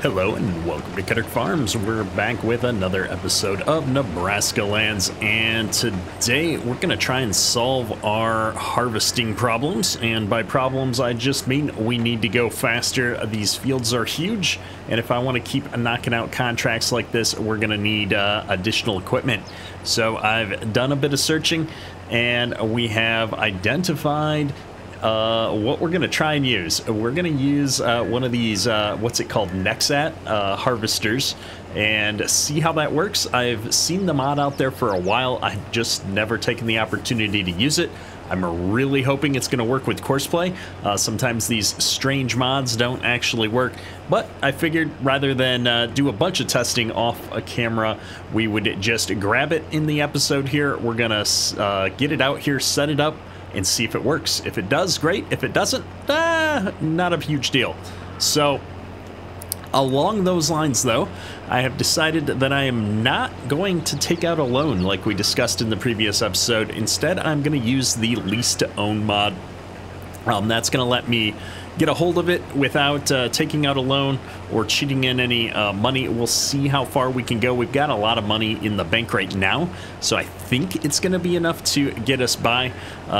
Hello and welcome to Cutter Farms. We're back with another episode of Nebraska Lands, and today we're going to try and solve our harvesting problems. And by problems, I just mean we need to go faster. These fields are huge, and if I want to keep knocking out contracts like this, we're going to need additional equipment. So I've done a bit of searching, and we have identified what we're going to try and use. We're going to use one of these, what's it called, NEXAT harvesters, and see how that works. I've seen the mod out there for a while. I've just never taken the opportunity to use it. I'm really hoping it's going to work with Courseplay. Sometimes these strange mods don't actually work, but I figured rather than do a bunch of testing off a camera, we would just grab it in the episode here. We're going to get it out here, set it up, and see if it works. If it does, great. If it doesn't, not a huge deal. So along those lines, though, I have decided that I am not going to take out a loan like we discussed in the previous episode. Instead, I'm going to use the lease to own mod. That's going to let me get a hold of it without taking out a loan or cheating in any money. We'll see how far we can go. We've got a lot of money in the bank right now, so I think it's going to be enough to get us by.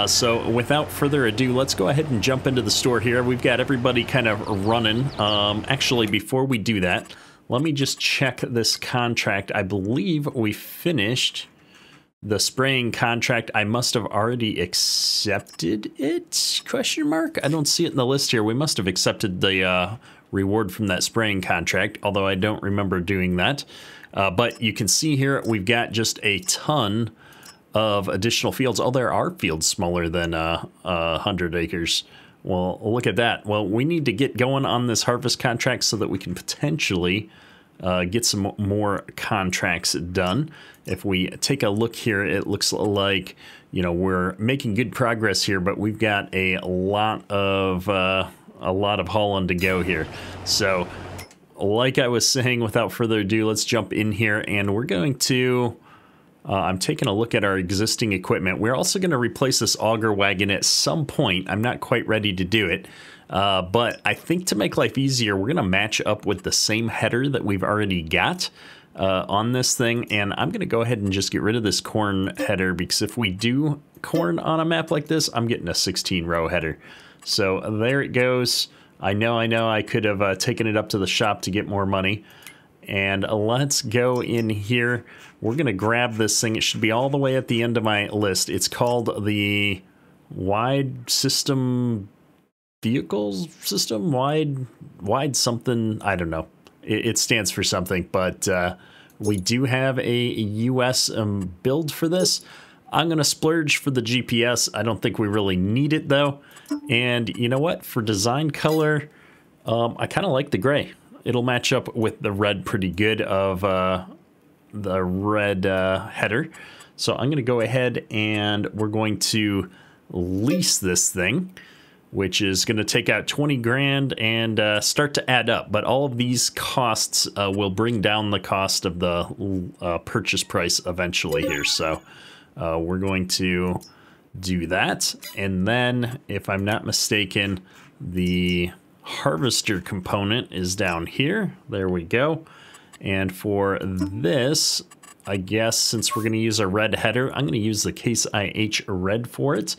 So without further ado, let's go ahead and jump into the store here. We've got everybody kind of running. Actually, before we do that, let me just check this contract. I believe we finished the spraying contract. I must have already accepted it? Question mark? I don't see it in the list here. We must have accepted the reward from that spraying contract, although I don't remember doing that. But you can see here we've got just a ton of additional fields. Oh, there are fields smaller than 100 acres. Well, look at that. Well, we need to get going on this harvest contract so that we can potentially get some more contracts done. If we take a look here, it looks like, you know, we're making good progress here, but we've got a lot of hauling to go here. So like I was saying, without further ado, let's jump in here, and we're going to I'm taking a look at our existing equipment. We're also going to replace this auger wagon at some point. I'm not quite ready to do it. But I think to make life easier, we're going to match up with the same header that we've already got on this thing. And I'm going to go ahead and just get rid of this corn header, because if we do corn on a map like this, I'm getting a 16-row header. So there it goes. I know I could have taken it up to the shop to get more money. And let's go in here. We're going to grab this thing. It should be all the way at the end of my list. It's called the Wide System Vehicles System, wide something, I don't know. It stands for something, but we do have a US build for this. I'm going to splurge for the GPS. I don't think we really need it, though. And you know what? For design color, I kind of like the gray. It'll match up with the red pretty good of the red header. So I'm going to go ahead and we're going to lease this thing, which is going to take out 20 grand and start to add up. But all of these costs will bring down the cost of the purchase price eventually here. So we're going to do that. And then, if I'm not mistaken, the harvester component is down here. There we go. And for this, I guess since we're going to use a red header, I'm going to use the Case IH red for it.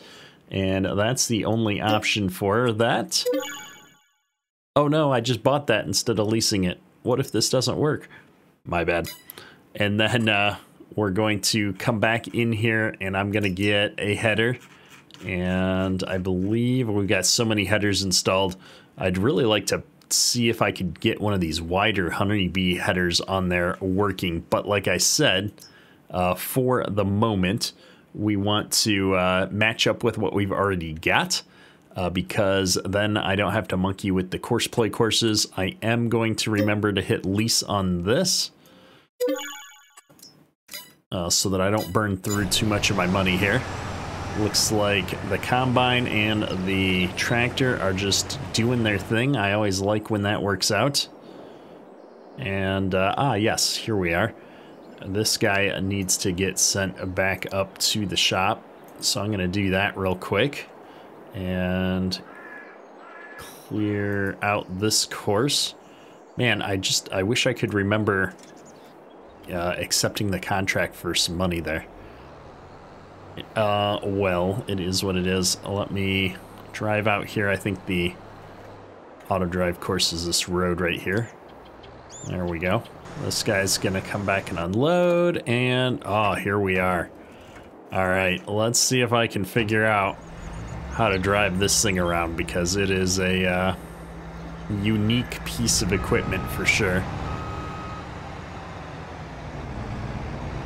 And that's the only option for that. Oh no, I just bought that instead of leasing it. What if this doesn't work? My bad. And then we're going to come back in here, and I'm going to get a header. And I believe we've got so many headers installed. I'd really like to see if I could get one of these wider honeybee headers on there working. But like I said, for the moment, we want to match up with what we've already got, because then I don't have to monkey with the Courseplay courses. I am going to remember to hit lease on this so that I don't burn through too much of my money here. Looks like the combine and the tractor are just doing their thing. I always like when that works out. And, yes, here we are. This guy needs to get sent back up to the shop. So I'm going to do that real quick. And clear out this course. Man, I wish I could remember accepting the contract for some money there. Well, it is what it is. Let me drive out here. I think the auto drive course is this road right here. There we go. This guy's gonna come back and unload, and oh, here we are. All right, let's see if I can figure out how to drive this thing around, because it is a unique piece of equipment for sure.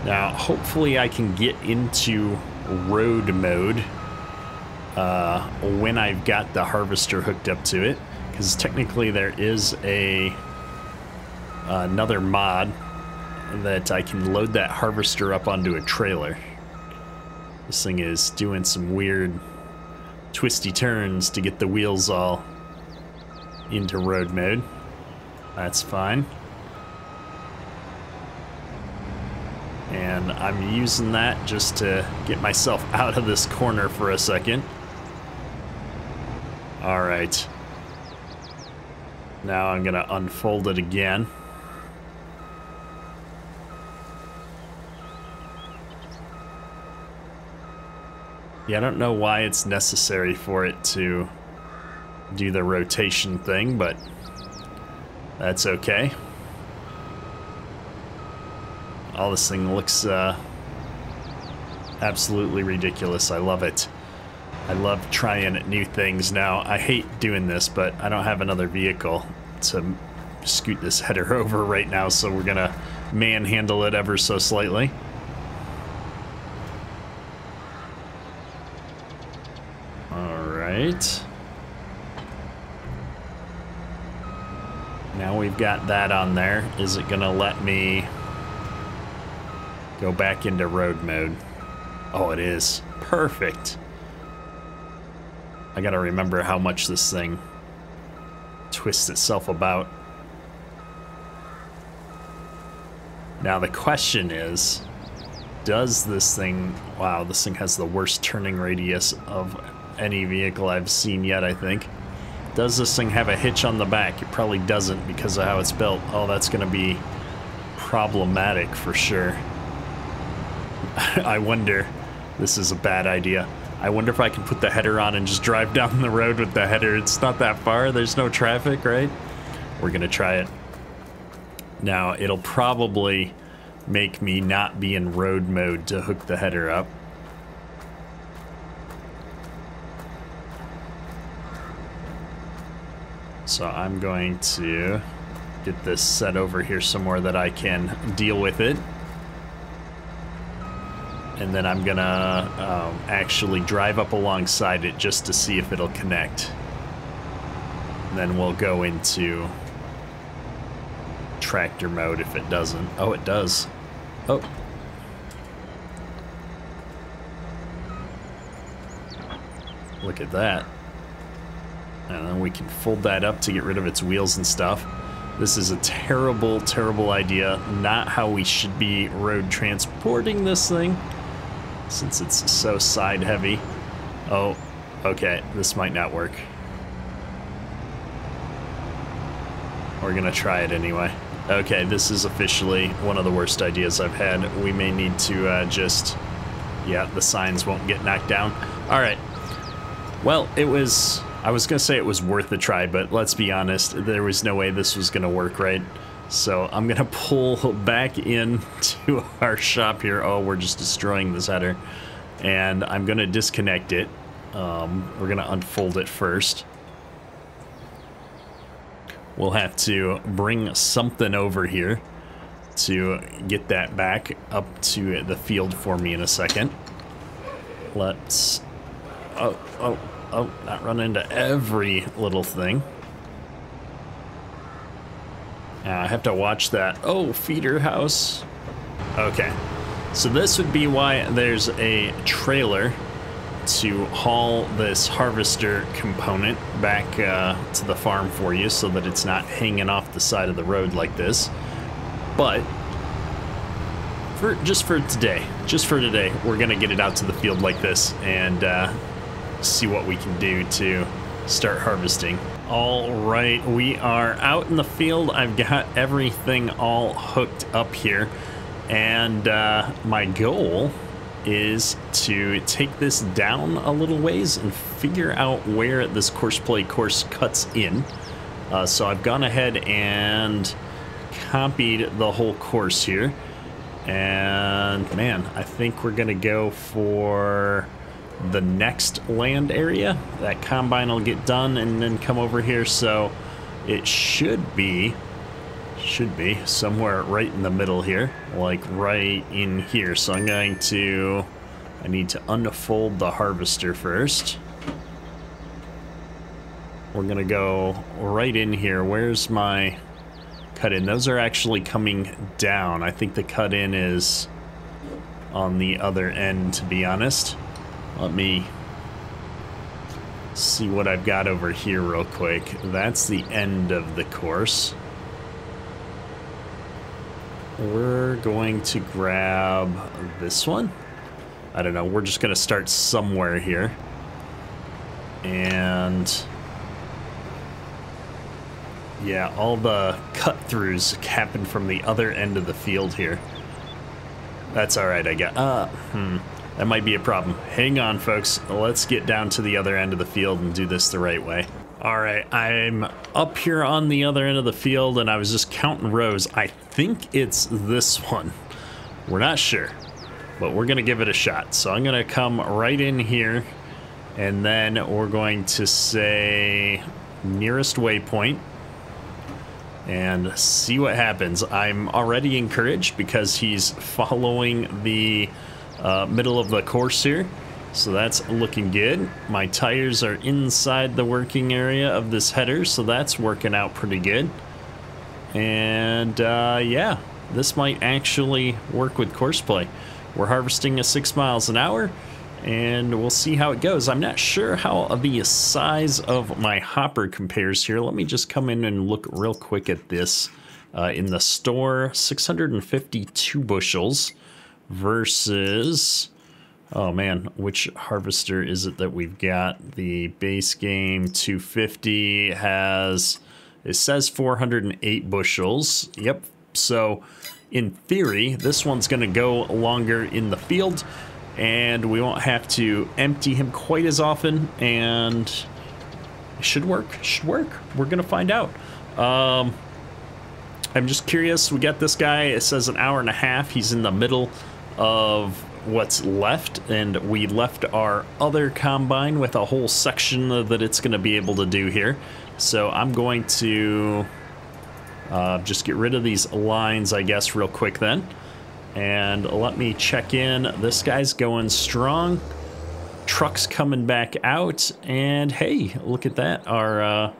Now, hopefully I can get into road mode when I've got the harvester hooked up to it, because technically there is another mod that I can load that harvester up onto a trailer. This thing is doing some weird twisty turns to get the wheels all into road mode. That's fine. And I'm using that just to get myself out of this corner for a second. All right. Now I'm gonna unfold it again. Yeah, I don't know why it's necessary for it to do the rotation thing, but that's okay. Oh, this thing looks absolutely ridiculous. I love it. I love trying new things. Now, I hate doing this, but I don't have another vehicle to scoot this header over right now, so we're gonna manhandle it ever so slightly. All right. Now we've got that on there. Is it gonna let me go back into road mode? Oh, it is. Perfect. I gotta remember how much this thing twists itself about. Now the question is, does this thing... Wow, this thing has the worst turning radius of any vehicle I've seen yet, I think. Does this thing have a hitch on the back? It probably doesn't because of how it's built. Oh, that's gonna be problematic for sure. I wonder... This is a bad idea. I wonder if I can put the header on and just drive down the road with the header. It's not that far. There's no traffic, right? We're gonna try it. Now, it'll probably make me not be in road mode to hook the header up. So I'm going to get this set over here somewhere that I can deal with it. And then I'm gonna actually drive up alongside it just to see if it'll connect. And then we'll go into tractor mode if it doesn't. Oh, it does. Oh. Look at that. And then we can fold that up to get rid of its wheels and stuff. This is a terrible, terrible idea. Not how we should be road transporting this thing, since it's so side heavy. Oh, okay, this might not work. We're gonna try it anyway. Okay, this is officially one of the worst ideas I've had. We may need to just... Yeah, the signs won't get knocked down. All right. Well, it was... I was gonna say it was worth a try, but let's be honest, there was no way this was gonna work, right? So I'm gonna pull back into our shop here. Oh, we're just destroying this header. And I'm gonna disconnect it. We're gonna unfold it first. We'll have to bring something over here to get that back up to the field for me in a second. Let's... Oh, not run into every little thing. I have to watch that. Oh, feeder house. Okay, so this would be why there's a trailer to haul this harvester component back to the farm for you, so that it's not hanging off the side of the road like this. But just for today, we're gonna get it out to the field like this and see what we can do to start harvesting. All right, we are out in the field. I've got everything all hooked up here, and my goal is to take this down a little ways and figure out where this course play course cuts in. So I've gone ahead and copied the whole course here, and man, I think we're gonna go for the next land area. That combine will get done and then come over here, so it should be somewhere right in the middle here, like right in here. So I'm going to, I need to unfold the harvester first. We're gonna go right in here. Where's my cut in? Those are actually coming down. I think the cut in is on the other end, to be honest. Let me see what I've got over here real quick. That's the end of the course. We're going to grab this one. I don't know, we're just gonna start somewhere here. And yeah, all the cut-throughs happen from the other end of the field here. That's all right, I guess. That might be a problem. Hang on, folks. Let's get down to the other end of the field and do this the right way. All right, I'm up here on the other end of the field, and I was just counting rows. I think it's this one. We're not sure, but we're gonna give it a shot. So I'm gonna come right in here, and then we're going to say nearest waypoint and see what happens. I'm already encouraged because he's following the middle of the course here, so that's looking good. My tires are inside the working area of this header, so that's working out pretty good. And yeah, this might actually work with course play. We're harvesting at 6 miles an hour, and we'll see how it goes. I'm not sure how the size of my hopper compares here. Let me just come in and look real quick at this. In the store, 652 bushels versus, oh man, which harvester is it that we've got? The base game 250 has, it says 408 bushels. Yep, so in theory, this one's gonna go longer in the field, and we won't have to empty him quite as often, and it should work, We're gonna find out. I'm just curious, we got this guy, it says an hour and a half, he's in the middle of what's left, and we left our other combine with a whole section that it's gonna be able to do here. So I'm going to just get rid of these lines, I guess, real quick then. And let me check in. This guy's going strong. Truck's coming back out, and hey, look at that. Our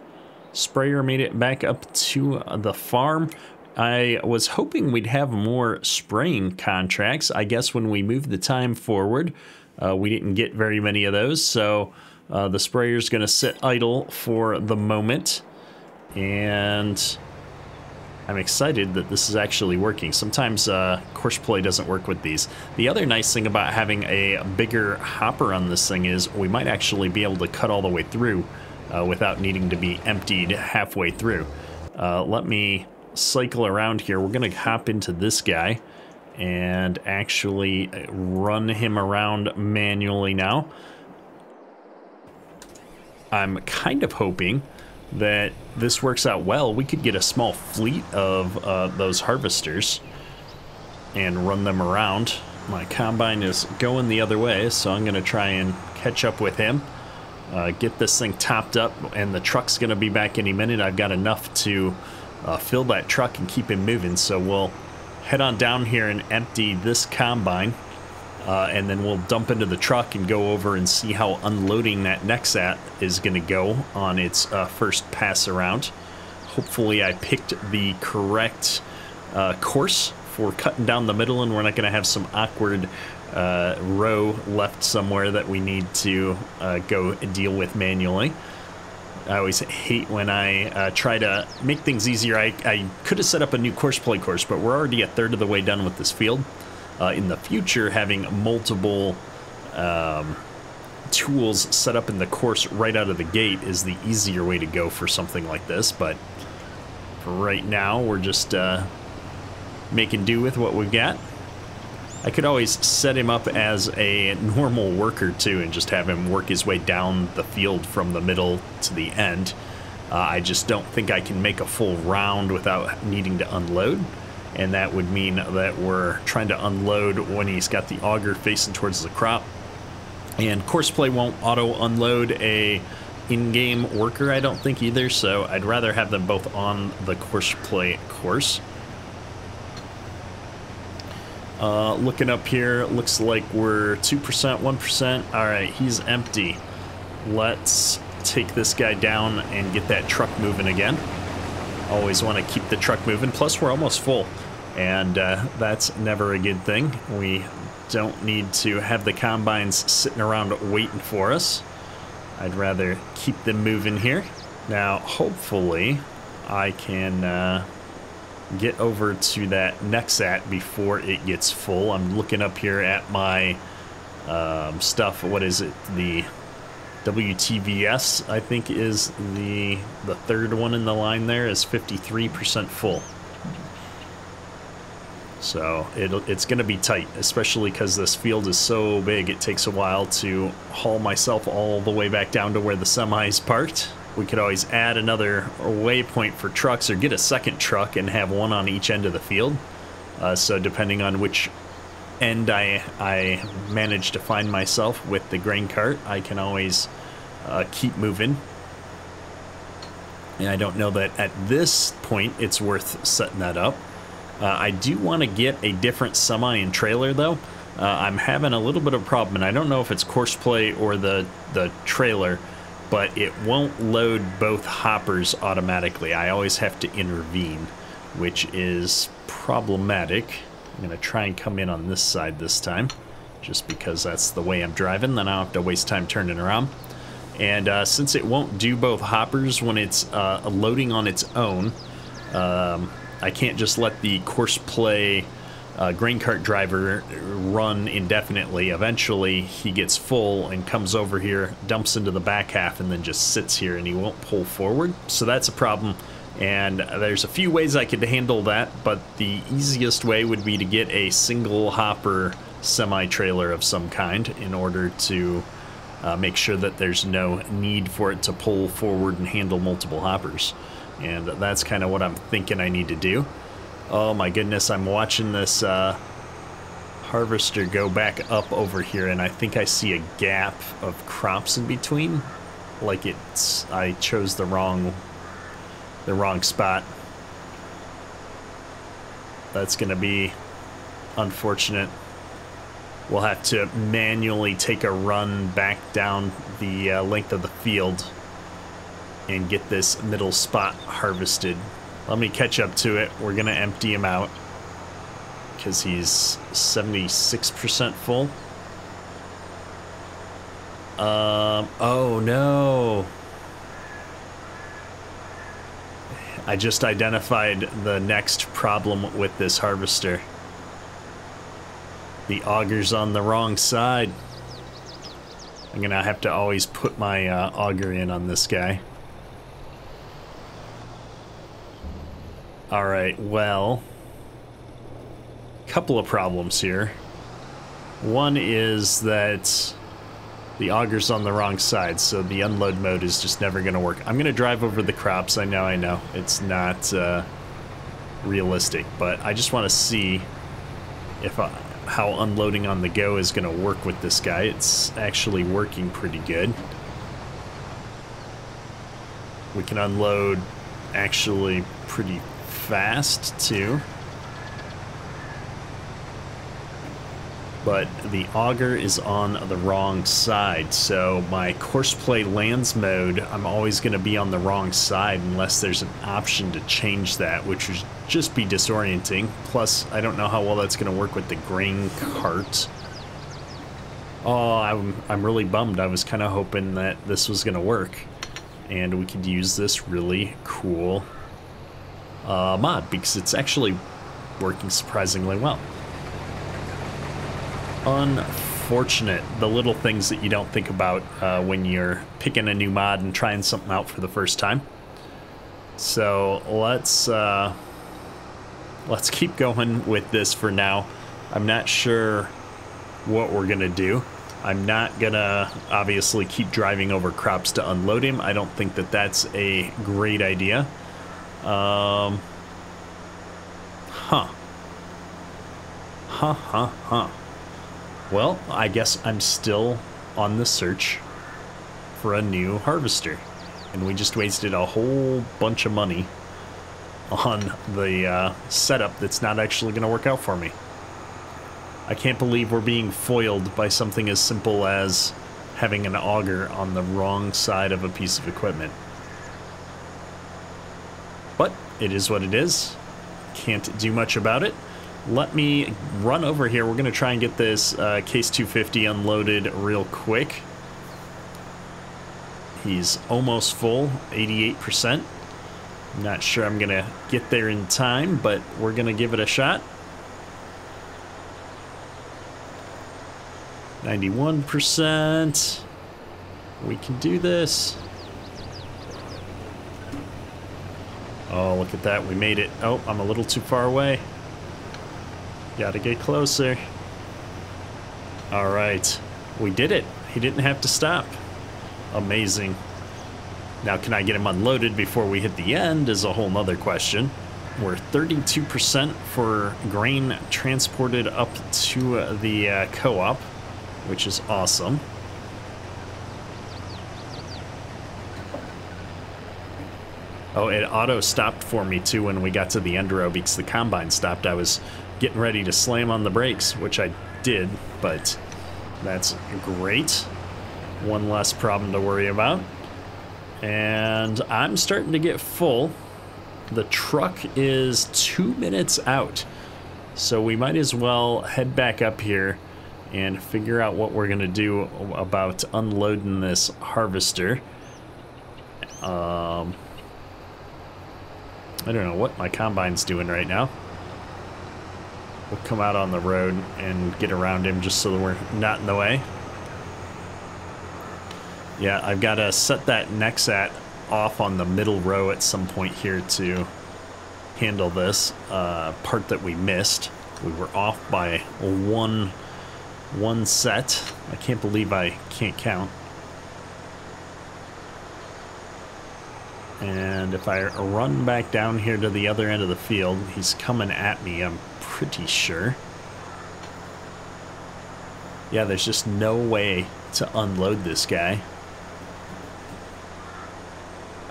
sprayer made it back up to the farm. I was hoping we'd have more spraying contracts. I guess when we moved the time forward, we didn't get very many of those, so the sprayer's gonna sit idle for the moment, and I'm excited that this is actually working. Sometimes course play doesn't work with these. The other nice thing about having a bigger hopper on this thing is we might actually be able to cut all the way through without needing to be emptied halfway through. Let me cycle around here. We're gonna hop into this guy and actually run him around manually now. I'm kind of hoping that this works out well. We could get a small fleet of those harvesters and run them around. My combine is going the other way, so I'm gonna try and catch up with him, get this thing topped up, and the truck's gonna be back any minute. I've got enough to fill that truck and keep him moving, so we'll head on down here and empty this combine, and then we'll dump into the truck and go over and see how unloading that NEXAT is going to go on its first pass around. Hopefully I picked the correct course for cutting down the middle, and we're not going to have some awkward row left somewhere that we need to go deal with manually. I always hate when I try to make things easier. I could have set up a new course play course, but we're already a third of the way done with this field. In the future, having multiple tools set up in the course right out of the gate is the easier way to go for something like this, but for right now we're just making do with what we've got. I could always set him up as a normal worker too and just have him work his way down the field from the middle to the end. I just don't think I can make a full round without needing to unload, and that would mean that we're trying to unload when he's got the auger facing towards the crop. And courseplay won't auto unload a in-game worker, I don't think either, so I'd rather have them both on the courseplay course. Looking up here, looks like we're 2%, 1%. All right, he's empty. Let's take this guy down and get that truck moving again. Always want to keep the truck moving. Plus, we're almost full, and that's never a good thing. We don't need to have the combines sitting around waiting for us. I'd rather keep them moving here. Now, hopefully, I can get over to that NEXAT before it gets full. I'm looking up here at my stuff. What is it? The WTVS, I think, is the third one in the line there, is 53% full. So it's going to be tight, especially because this field is so big. It takes a while to haul myself all the way back down to where the semi's parked. We could always add another waypoint for trucks or get a second truck and have one on each end of the field. So depending on which end I manage to find myself with the grain cart, I can always keep moving. And I don't know that at this point it's worth setting that up. I do want to get a different semi and trailer though. I'm having a little bit of a problem, and I don't know if it's courseplay or the trailer, but it won't load both hoppers automatically. I always have to intervene, which is problematic. I'm going to try and come in on this side this time, just because that's the way I'm driving. Then I don't have to waste time turning around. And since it won't do both hoppers when it's loading on its own, I can't just let the courseplay grain cart driver run indefinitely. Eventually he gets full and comes over here, dumps into the back half, and then just sits here and he won't pull forward. So that's a problem, and there's a few ways I could handle that, but the easiest way would be to get a single hopper semi-trailer of some kind in order to make sure that there's no need for it to pull forward and handle multiple hoppers. And that's kind of what I'm thinking I need to do. Oh my goodness, I'm watching this harvester go back up over here, and I think I see a gap of crops in between. Like I chose the wrong spot. That's gonna be unfortunate. We'll have to manually take a run back down the length of the field and get this middle spot harvested. Let me catch up to it. We're gonna empty him out because he's 76% full. Oh no. I just identified the next problem with this harvester. The auger's on the wrong side. I'm gonna have to always put my auger in on this guy. Alright, well, couple of problems here. One is that the auger's on the wrong side, so the unload mode is just never going to work. I'm going to drive over the crops. I know. It's not realistic, but I just want to see if how unloading on the go is going to work with this guy. It's actually working pretty good. We can unload actually pretty fast too, but the auger is on the wrong side, so my courseplay lands mode, I'm always going to be on the wrong side unless there's an option to change that, which would just be disorienting. Plus I don't know how well that's going to work with the grain cart. Oh, I'm really bummed. I was kind of hoping that this was going to work and we could use this really cool mod, because it's actually working surprisingly well. unfortunate, the little things that you don't think about when you're picking a new mod and trying something out for the first time. So let's keep going with this for now. I'm not sure what we're gonna do. I'm not gonna obviously keep driving over crops to unload him. I don't think that that's a great idea. Huh. Well, I guess I'm still on the search for a new harvester. And we just wasted a whole bunch of money on the setup that's not actually going to work out for me. I can't believe we're being foiled by something as simple as having an auger on the wrong side of a piece of equipment. But it is what it is. Can't do much about it. Let me run over here. We're going to try and get this Case 250 unloaded real quick. He's almost full, 88%. I'm not sure I'm going to get there in time, but we're going to give it a shot. 91%. We can do this. Oh, look at that. We made it. Oh, I'm a little too far away. Gotta get closer. All right. We did it. He didn't have to stop. Amazing. Now, can I get him unloaded before we hit the end is a whole nother question. We're 32% for grain transported up to the co-op, which is awesome. Oh, it auto-stopped for me, too, when we got to the end row because the combine stopped. I was getting ready to slam on the brakes, which I did, but that's great. One less problem to worry about. And I'm starting to get full. The truck is 2 minutes out, so we might as well head back up here and figure out what we're gonna do about unloading this harvester. I don't know what my combine's doing right now. We'll come out on the road and get around him just so that we're not in the way. Yeah, I've got to set that NEXAT off on the middle row at some point here to handle this part that we missed. We were off by one set. I can't believe I can't count. And if I run back down here to the other end of the field, he's coming at me, I'm pretty sure. Yeah, there's just no way to unload this guy.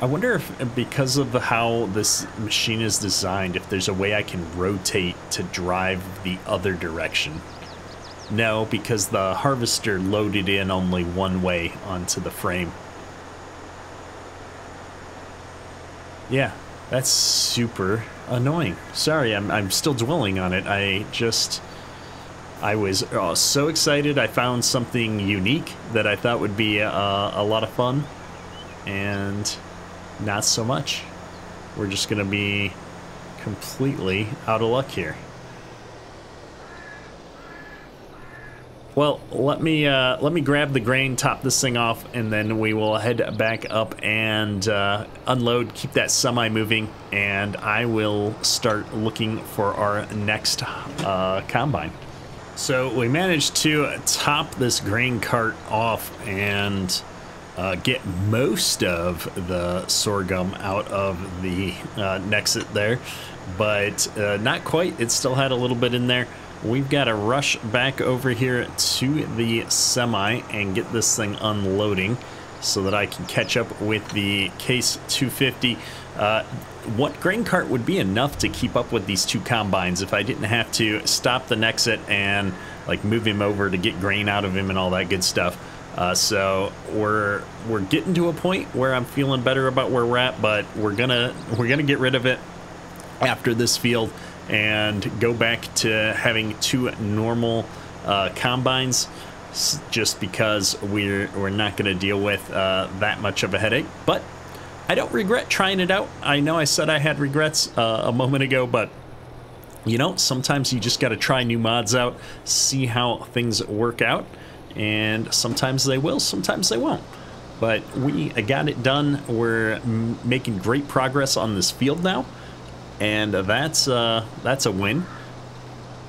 I wonder if, because of how this machine is designed, if there's a way I can rotate to drive the other direction. No, because the harvester loaded in only one way onto the frame. Yeah, that's super annoying. Sorry, I'm still dwelling on it. I was so excited. I found something unique that I thought would be a lot of fun, and not so much. We're just gonna be completely out of luck here. Well, let me grab the grain, top this thing off, and then we will head back up and unload, keep that semi moving, and I will start looking for our next combine. So we managed to top this grain cart off and get most of the sorghum out of the NEXAT there, but not quite. It still had a little bit in there. We've got to rush back over here to the semi and get this thing unloading so that I can catch up with the Case 250. What grain cart would be enough to keep up with these two combines if I didn't have to stop the NEXAT and like move him over to get grain out of him and all that good stuff. So we're getting to a point where I'm feeling better about where we're at, but we're gonna get rid of it after this field and go back to having two normal combines, just because we're not going to deal with that much of a headache. But I don't regret trying it out. I know I said I had regrets a moment ago, but you know, sometimes you just got to try new mods out, see how things work out. and sometimes they will, sometimes they won't. But we got it done. We're making great progress on this field now, and that's a win.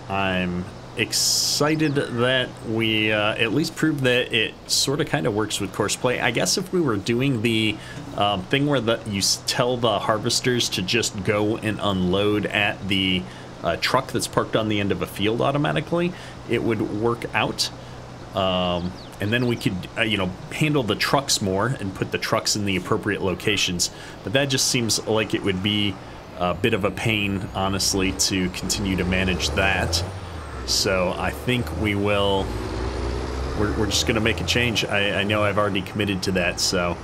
I'm excited that we at least proved that it sort of kind of works with course play. I guess if we were doing the thing where you tell the harvesters to just go and unload at the truck that's parked on the end of a field automatically, it would work out. And then we could, you know, handle the trucks more and put the trucks in the appropriate locations. But that just seems like it would be a bit of a pain, honestly, to continue to manage that. So I think we will, we're just going to make a change. I know I've already committed to that. So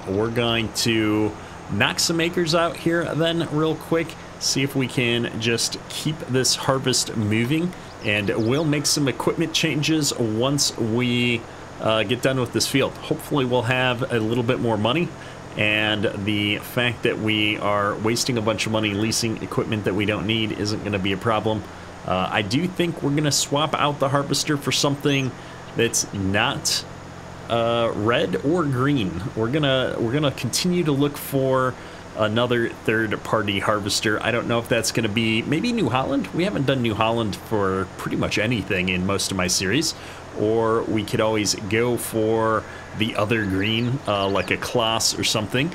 we're going to knock some acres out here then real quick, see if we can just keep this harvest moving. And we'll make some equipment changes once we get done with this field. Hopefully we'll have a little bit more money. And the fact that we are wasting a bunch of money leasing equipment that we don't need isn't going to be a problem. I do think we're going to swap out the harvester for something that's not red or green. We're gonna continue to look for another third-party harvester. I don't know if that's going to be maybe New Holland. We haven't done New Holland for pretty much anything in most of my series. Or we could always go for the other green, like a Kloss or something.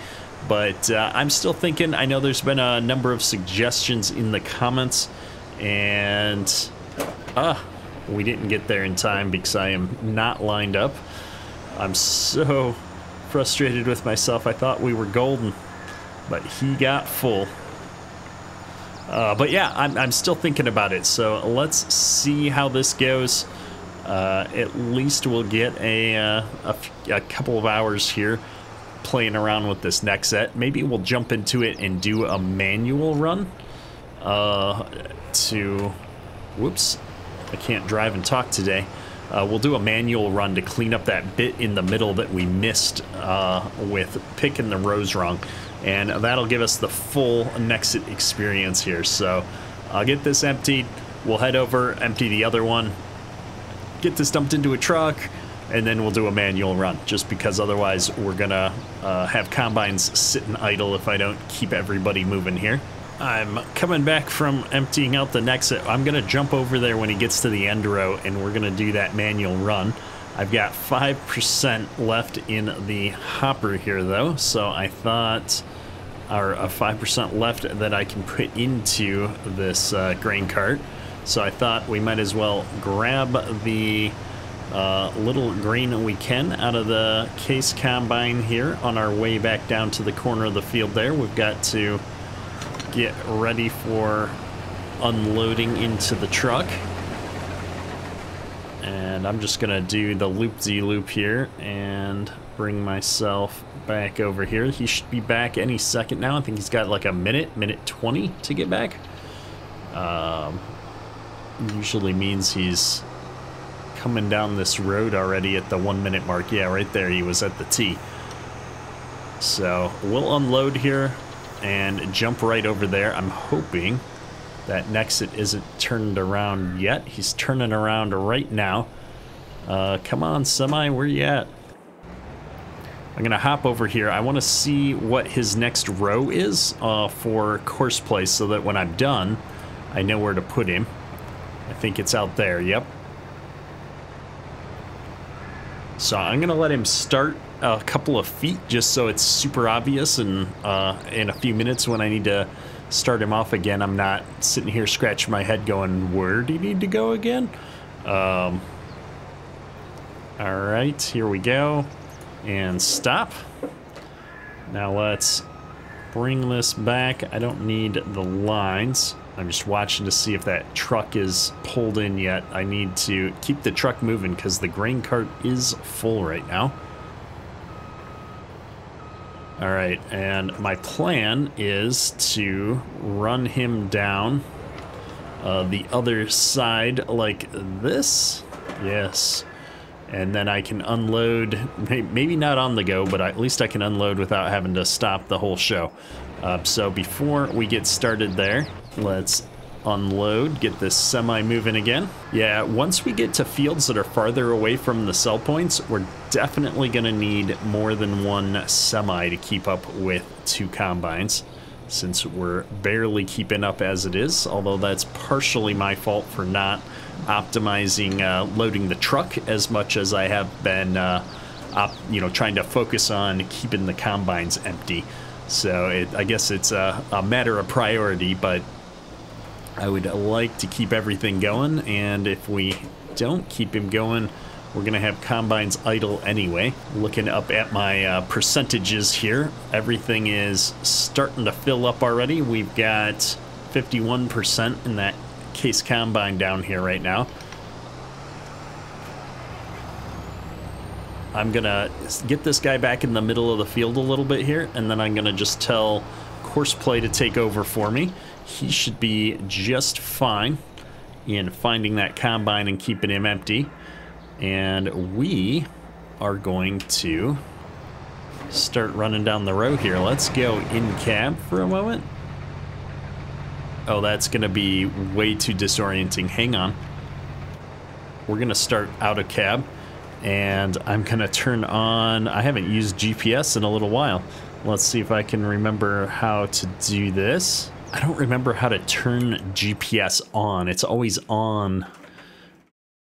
But I'm still thinking, I know there's been a number of suggestions in the comments, and we didn't get there in time because I am not lined up. I'm so frustrated with myself. I thought we were golden, but he got full. But yeah, I'm still thinking about it, so let's see how this goes. At least we'll get a couple of hours here playing around with this NEXAT. Maybe we'll jump into it and do a manual run whoops, I can't drive and talk today. We'll do a manual run to clean up that bit in the middle that we missed with picking the rows wrong. And that'll give us the full NEXAT experience here. So I'll get this emptied. We'll head over, empty the other one, get this dumped into a truck, and then we'll do a manual run, just because otherwise we're gonna have combines sitting idle if I don't keep everybody moving here. I'm coming back from emptying out the NEXAT. I'm gonna jump over there when he gets to the end row, and we're gonna do that manual run. I've got 5% left in the hopper here though, so I thought, or 5% left that I can put into this grain cart. So I thought we might as well grab the little grain we can out of the case combine here on our way back down to the corner of the field there. We've got to get ready for unloading into the truck. And I'm just gonna do the loop-de-loop here and bring myself back over here. He should be back any second now. I think he's got like a minute 20 to get back. Usually means he's coming down this road already at the 1 minute mark. Yeah, right there, he was at the T. So we'll unload here and jump right over there. I'm hoping that NEXAT isn't turned around yet. He's turning around right now. Come on, semi, where you at? I'm gonna hop over here. I want to see what his next row is for course play, so that when I'm done, I know where to put him. I think it's out there, yep. So I'm gonna let him start a couple of feet just so it's super obvious, and in a few minutes when I need to start him off again, I'm not sitting here scratching my head going, where do you need to go again? All right, here we go. And stop. Now let's bring this back. I don't need the lines. I'm just watching to see if that truck is pulled in yet. I need to keep the truck moving because the grain cart is full right now. All right, and my plan is to run him down the other side like this. Yes. And then I can unload, maybe not on the go, but at least I can unload without having to stop the whole show. So before we get started there, let's unload, get this semi moving again. Yeah, once we get to fields that are farther away from the sell points, we're definitely going to need more than one semi to keep up with 2 combines, since we're barely keeping up as it is, although that's partially my fault for not optimizing loading the truck as much as I have been trying to focus on keeping the combines empty. So I guess it's a matter of priority, but I would like to keep everything going, and if we don't keep him going, we're going to have combines idle anyway. Looking up at my percentages here, everything is starting to fill up already. We've got 51% in that case combine down here right now. I'm gonna get this guy back in the middle of the field a little bit here, and then I'm gonna just tell Courseplay to take over for me. He should be just fine in finding that combine and keeping him empty. And we are going to start running down the row here. Let's go in cab for a moment. Oh, that's gonna be way too disorienting. Hang on. We're gonna start out of cab. And I'm gonna turn on, I haven't used GPS in a little while. Let's see if I can remember how to do this. I don't remember how to turn GPS on. It's always on.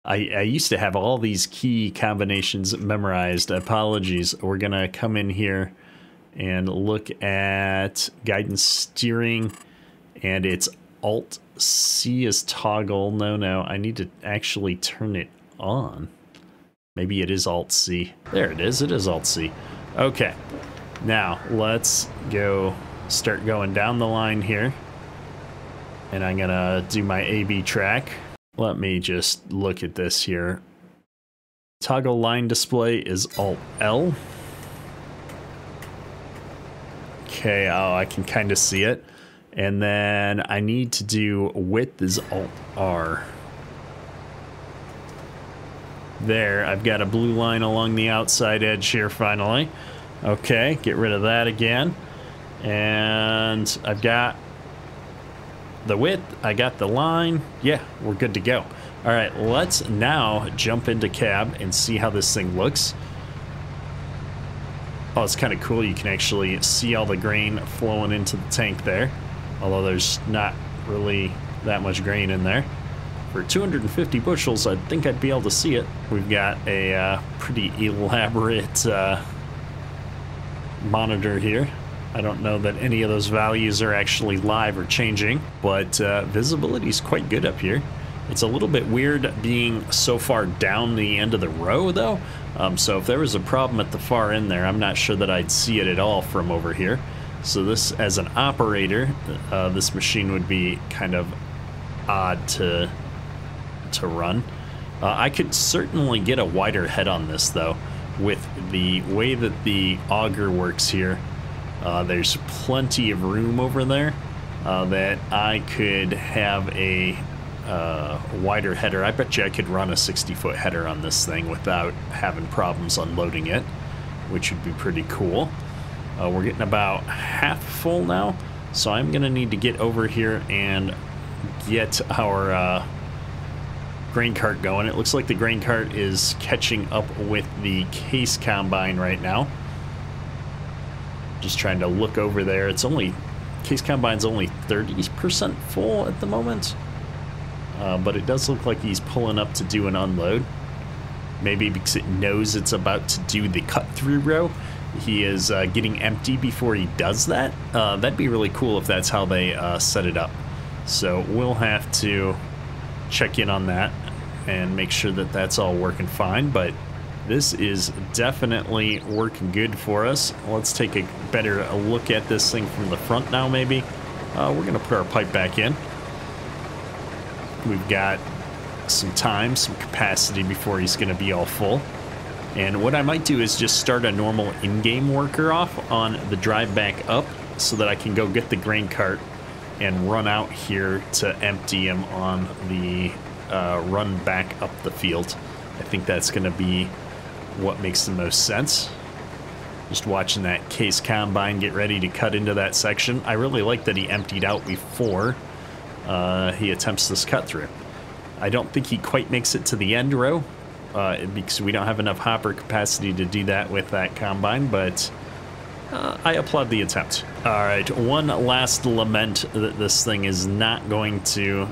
I used to have all these key combinations memorized. Apologies. We're gonna come in here and look at guidance steering, and it's Alt C is toggle. No, I need to actually turn it on. Maybe it is Alt C. There it is Alt C. Okay, now let's go start going down the line here. And I'm gonna do my A/B track. Let me just look at this here. Toggle line display is Alt L. Okay, oh, I can kind of see it. And then I need to do width is Alt R. There, I've got a blue line along the outside edge here finally. Okay, get rid of that again. And I've got the width, I got the line. Yeah, we're good to go. All right, let's now jump into cab and see how this thing looks. Oh, it's kind of cool. You can actually see all the grain flowing into the tank there. Although there's not really that much grain in there. For 250 bushels, I think I'd be able to see it. We've got a pretty elaborate monitor here. I don't know that any of those values are actually live or changing, but visibility is quite good up here. It's a little bit weird being so far down the end of the row, though. So if there was a problem at the far end there, I'm not sure that I'd see it at all from over here. So this, as an operator, this machine would be kind of odd to run. I could certainly get a wider head on this, though, with the way that the auger works here. There's plenty of room over there that I could have a wider header. I bet you I could run a 60-foot header on this thing without having problems unloading it, which would be pretty cool. We're getting about half full now, so I'm gonna need to get over here and get our grain cart going. It looks like the grain cart is catching up with the case combine right now. Just trying to look over there. It's only, case combine's only 30% full at the moment. But it does look like he's pulling up to do an unload. Maybe because it knows it's about to do the cut-through row, he is getting empty before he does that. That'd be really cool if that's how they set it up. So we'll have to check in on that and make sure that that's all working fine. But this is definitely working good for us. Let's take a better look at this thing from the front now, maybe. We're going to put our pipe back in. We've got some time, some capacity before he's going to be all full. And what I might do is just start a normal in-game worker off on the drive back up so that I can go get the grain cart and run out here to empty him on the run back up the field. I think that's going to be what makes the most sense. Just watching that case combine get ready to cut into that section. I really like that he emptied out before he attempts this cut through. I don't think he quite makes it to the end row because we don't have enough hopper capacity to do that with that combine, but I applaud the attempt. All right, one last lament that this thing is not going to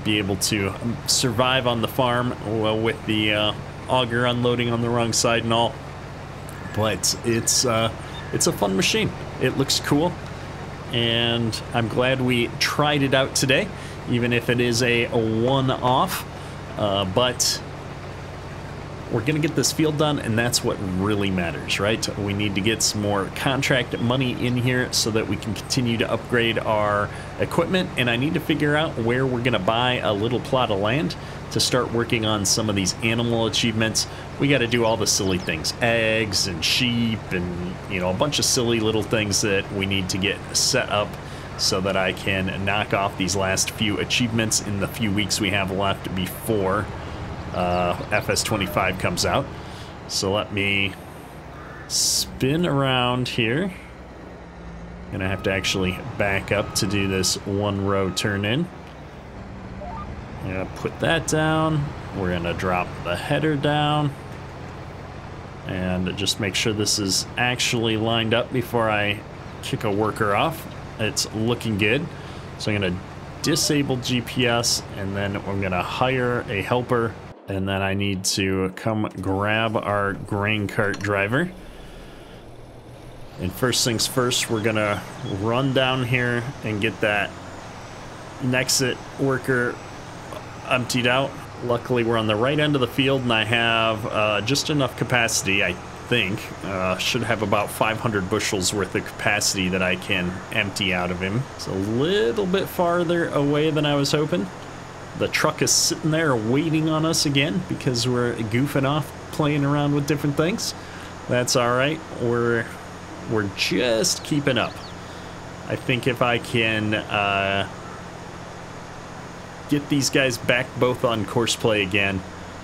be able to survive on the farm with the auger unloading on the wrong side and all. But it's a fun machine. It looks cool, and I'm glad we tried it out today, even if it is a one-off. But we're going to get this field done, and that's what really matters, right? We need to get some more contract money in here so that we can continue to upgrade our equipment, and I need to figure out where we're going to buy a little plot of land to start working on some of these animal achievements. We got to do all the silly things, eggs and sheep and, you know, a bunch of silly little things that we need to get set up so that I can knock off these last few achievements in the few weeks we have left before FS25 comes out. So let me spin around here. Gonna have to actually back up to do this one row turn in. I'm gonna put that down. We're gonna drop the header down and just make sure this is actually lined up before I kick a worker off. It's looking good. So I'm gonna disable GPS, and then I'm gonna hire a helper, and then I need to come grab our grain cart driver. And first things first, we're gonna run down here and get that NEXAT worker emptied out. Luckily, we're on the right end of the field, and I have just enough capacity, I think. Should have about 500 bushels worth of capacity that I can empty out of him. It's a little bit farther away than I was hoping. The truck is sitting there waiting on us again because we're goofing off, playing around with different things. That's all right. We're just keeping up. I think if I can get these guys back both on course play again,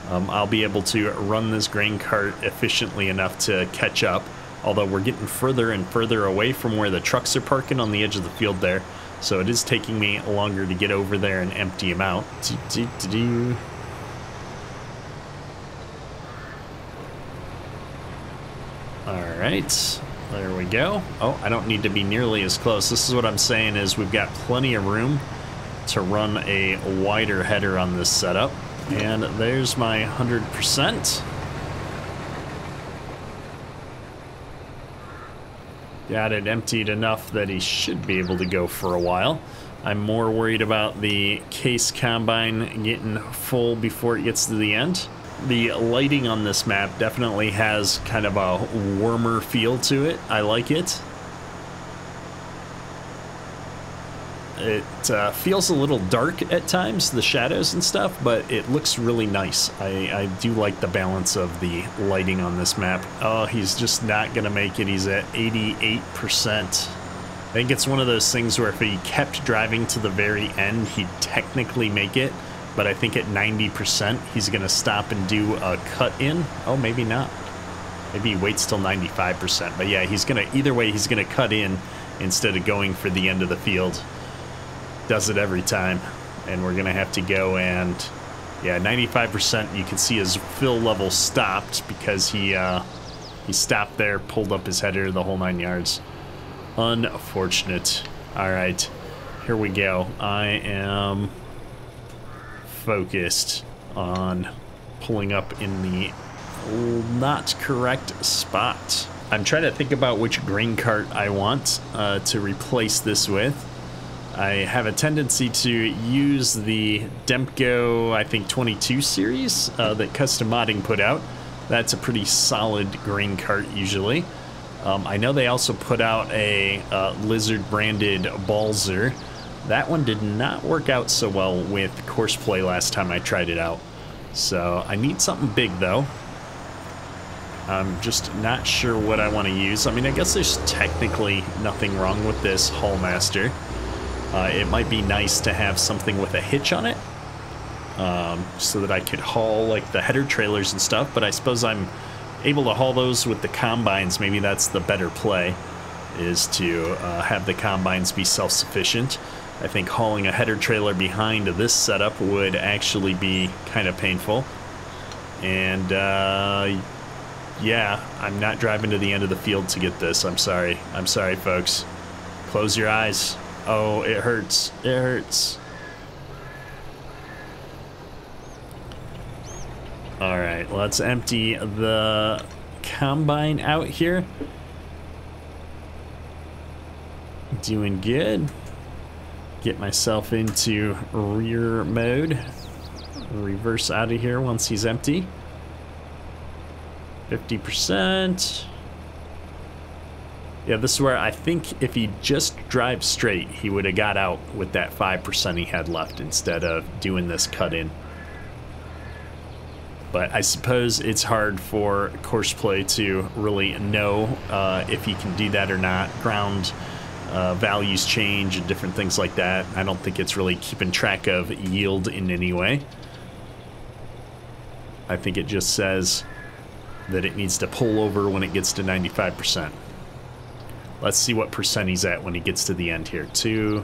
I'll be able to run this grain cart efficiently enough to catch up. Although we're getting further and further away from where the trucks are parking on the edge of the field there. So it is taking me longer to get over there and empty them out. All right, there we go. Oh, I don't need to be nearly as close. This is what I'm saying is we've got plenty of room to run a wider header on this setup. And there's my 100%. Got it emptied enough that he should be able to go for a while. I'm more worried about the case combine getting full before it gets to the end. The lighting on this map definitely has kind of a warmer feel to it. I like it. It feels a little dark at times, the shadows and stuff, but it looks really nice. I do like the balance of the lighting on this map. Oh, he's just not going to make it. He's at 88%. I think it's one of those things where if he kept driving to the very end, he'd technically make it, but I think at 90%, he's going to stop and do a cut in. Oh, maybe not. Maybe he waits till 95%, but yeah, he's going to, either way, he's going to cut in instead of going for the end of the field. Does it every time, and we're gonna have to go and yeah, 95%. You can see his fill level stopped because he stopped there, pulled up his header, the whole 9 yards. Unfortunate. All right, here we go. I am focused on pulling up in the not correct spot. I'm trying to think about which grain cart I want to replace this with. I have a tendency to use the Demco, I think 22 series that Custom Modding put out. That's a pretty solid grain cart usually. I know they also put out a Lizard branded Balzer. That one did not work out so well with course play last time I tried it out. So I need something big though. I'm just not sure what I want to use. I mean, I guess there's technically nothing wrong with this Haulmaster. It might be nice to have something with a hitch on it so that I could haul like the header trailers and stuff, but I suppose I'm able to haul those with the combines. Maybe that's the better play, is to have the combines be self-sufficient. I think hauling a header trailer behind this setup would actually be kind of painful. And yeah, I'm not driving to the end of the field to get this. I'm sorry. I'm sorry, folks. Close your eyes. Oh, it hurts. It hurts. All right, let's empty the combine out here. Doing good. Get myself into rear mode. Reverse out of here once he's empty. 50%. Yeah, this is where I think if he just drives straight, he would have got out with that 5% he had left instead of doing this cut in. But I suppose it's hard for course play to really know if he can do that or not. Ground values change and different things like that. I don't think it's really keeping track of yield in any way. I think it just says that it needs to pull over when it gets to 95%. Let's see what percent he's at when he gets to the end here. 2,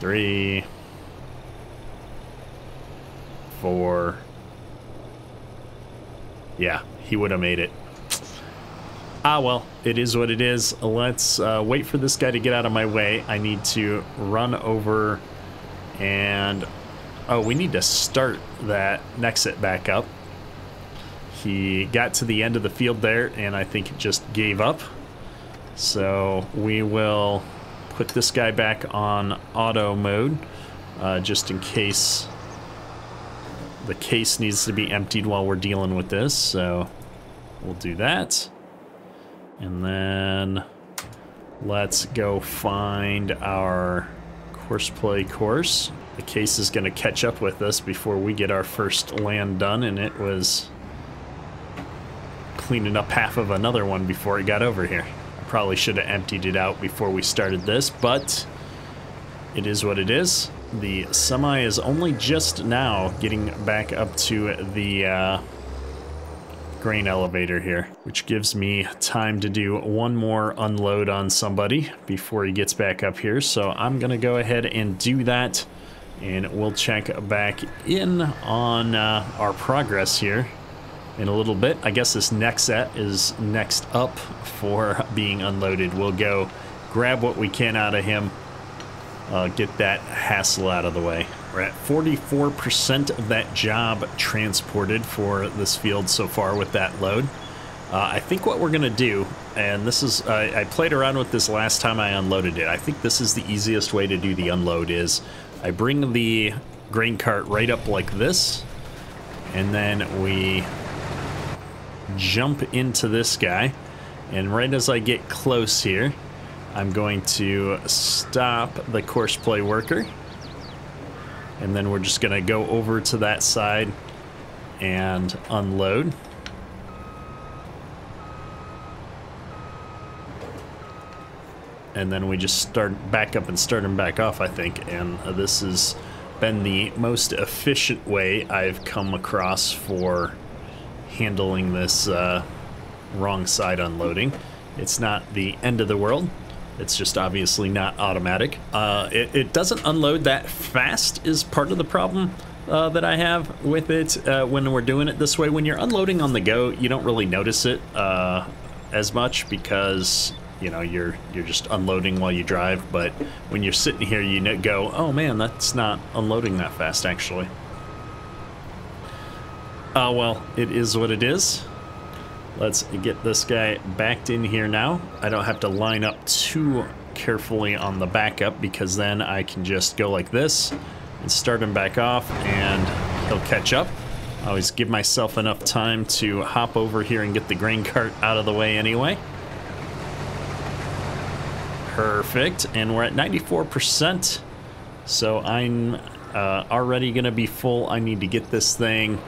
3, 4. Yeah, he would have made it. Ah, well, it is what it is. Let's wait for this guy to get out of my way. I need to run over and... Oh, we need to start that NEXAT back up. He got to the end of the field there, and I think it just gave up. So we will put this guy back on auto mode, just in case the case needs to be emptied while we're dealing with this. So we'll do that. And then let's go find our course play course. The case is going to catch up with us before we get our first land done, and it was cleaning up half of another one before it got over here. I probably should have emptied it out before we started this, but it is what it is. The semi is only just now getting back up to the grain elevator here, which gives me time to do one more unload on somebody before he gets back up here. So I'm gonna go ahead and do that, and we'll check back in on our progress here in a little bit. I guess this NEXAT is next up for being unloaded. We'll go grab what we can out of him, get that hassle out of the way. We're at 44% of that job transported for this field so far with that load. I think what we're gonna do, and this is, I played around with this last time I unloaded it. I think this is the easiest way to do the unload is I bring the grain cart right up like this, and then we jump into this guy, and right as I get close here, I'm going to stop the course play worker, and then we're just gonna go over to that side and unload. And then we just start back up and start him back off, I think. And this has been the most efficient way I've come across for handling this wrong side unloading. It's not the end of the world. It's just obviously not automatic. It doesn't unload that fast is part of the problem that I have with it when we're doing it this way. When you're unloading on the go, you don't really notice it as much because, you know, you're just unloading while you drive. But when you're sitting here, you go, oh man, that's not unloading that fast actually. Well, it is what it is. Let's get this guy backed in here now. I don't have to line up too carefully on the backup because then I can just go like this and start him back off and he'll catch up. I always give myself enough time to hop over here and get the grain cart out of the way anyway. Perfect, and we're at 94%, so I'm already gonna be full. I need to get this thing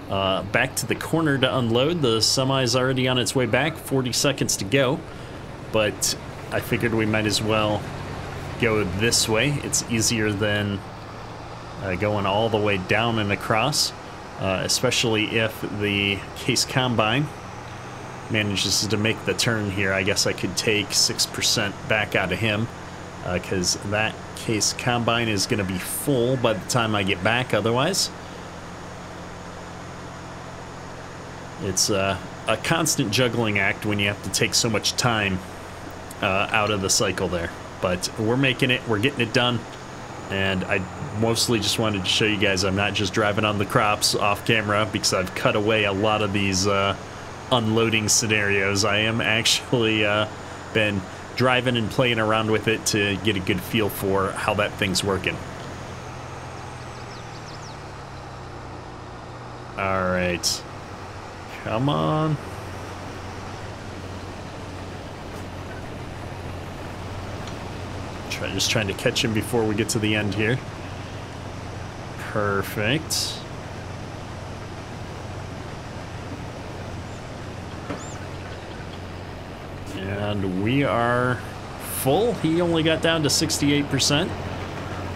back to the corner to unload. The semi's already on its way back, 40 seconds to go, but I figured we might as well go this way. It's easier than going all the way down and across, especially if the case combine manages to make the turn here. I guess I could take 6% back out of him. because that case combine is going to be full by the time I get back otherwise. It's a constant juggling act when you have to take so much time out of the cycle there. But we're making it, we're getting it done. And I mostly just wanted to show you guys I'm not just driving on the crops off camera, because I've cut away a lot of these unloading scenarios. I am actually been driving and playing around with it to get a good feel for how that thing's working. All right, come on. Just trying to catch him before we get to the end here. Perfect. And we are full. He only got down to 68%.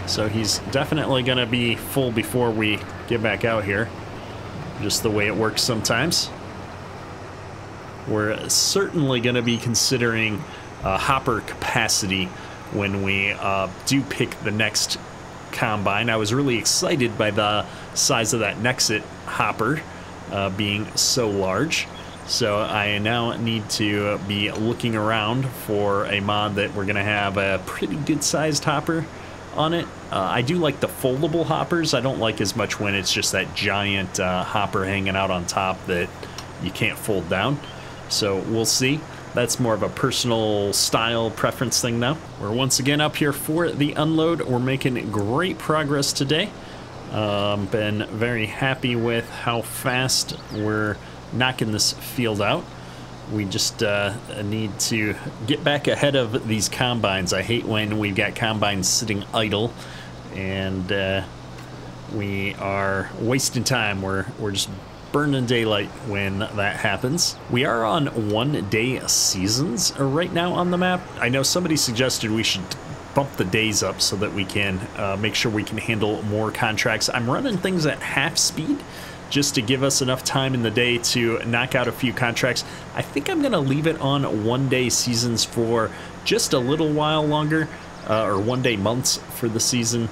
So he's definitely going to be full before we get back out here. Just the way it works sometimes. We're certainly going to be considering hopper capacity when we do pick the next combine. I was really excited by the size of that NEXAT hopper being so large. So I now need to be looking around for a mod that we're going to have a pretty good sized hopper on it. I do like the foldable hoppers. I don't like as much when it's just that giant hopper hanging out on top that you can't fold down. So we'll see. That's more of a personal style preference thing now. We're once again up here for the unload. We're making great progress today. Been very happy with how fast we're knocking this field out. We just need to get back ahead of these combines. I hate when we've got combines sitting idle and we are wasting time. We're just burning daylight when that happens. We are on 1-day seasons right now on the map. I know somebody suggested we should bump the days up so that we can make sure we can handle more contracts. I'm running things at half speed just to give us enough time in the day to knock out a few contracts. I think I'm gonna leave it on 1-day seasons for just a little while longer, or 1-day months for the season.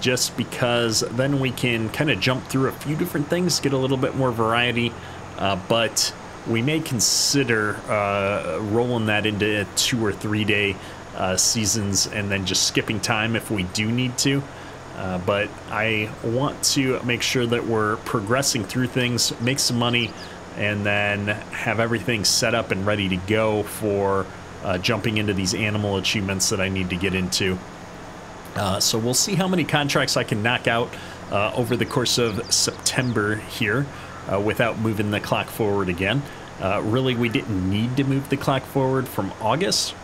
Just because then we can kind of jump through a few different things, get a little bit more variety, but we may consider rolling that into 2- or 3-day seasons and then just skipping time if we do need to. But I want to make sure that we're progressing through things, make some money, and then have everything set up and ready to go for jumping into these animal achievements that I need to get into. So we'll see how many contracts I can knock out over the course of September here without moving the clock forward again. Really, we didn't need to move the clock forward from August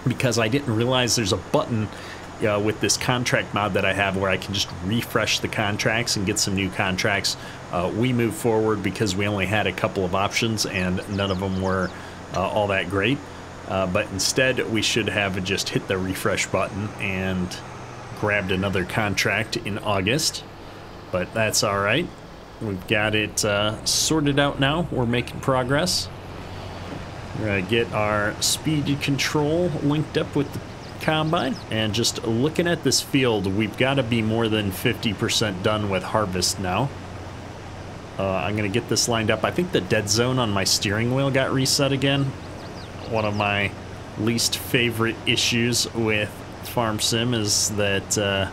because I didn't realize there's a button with this contract mod that I have where I can just refresh the contracts and get some new contracts. We moved forward because we only had a couple of options and none of them were all that great. But instead, we should have just hit the refresh button and grabbed another contract in August. But that's all right. We've got it sorted out now. We're making progress. We're going to get our speed control linked up with the combine. And just looking at this field, we've got to be more than 50% done with harvest now. I'm going to get this lined up. I think the dead zone on my steering wheel got reset again. One of my least favorite issues with Farm Sim is that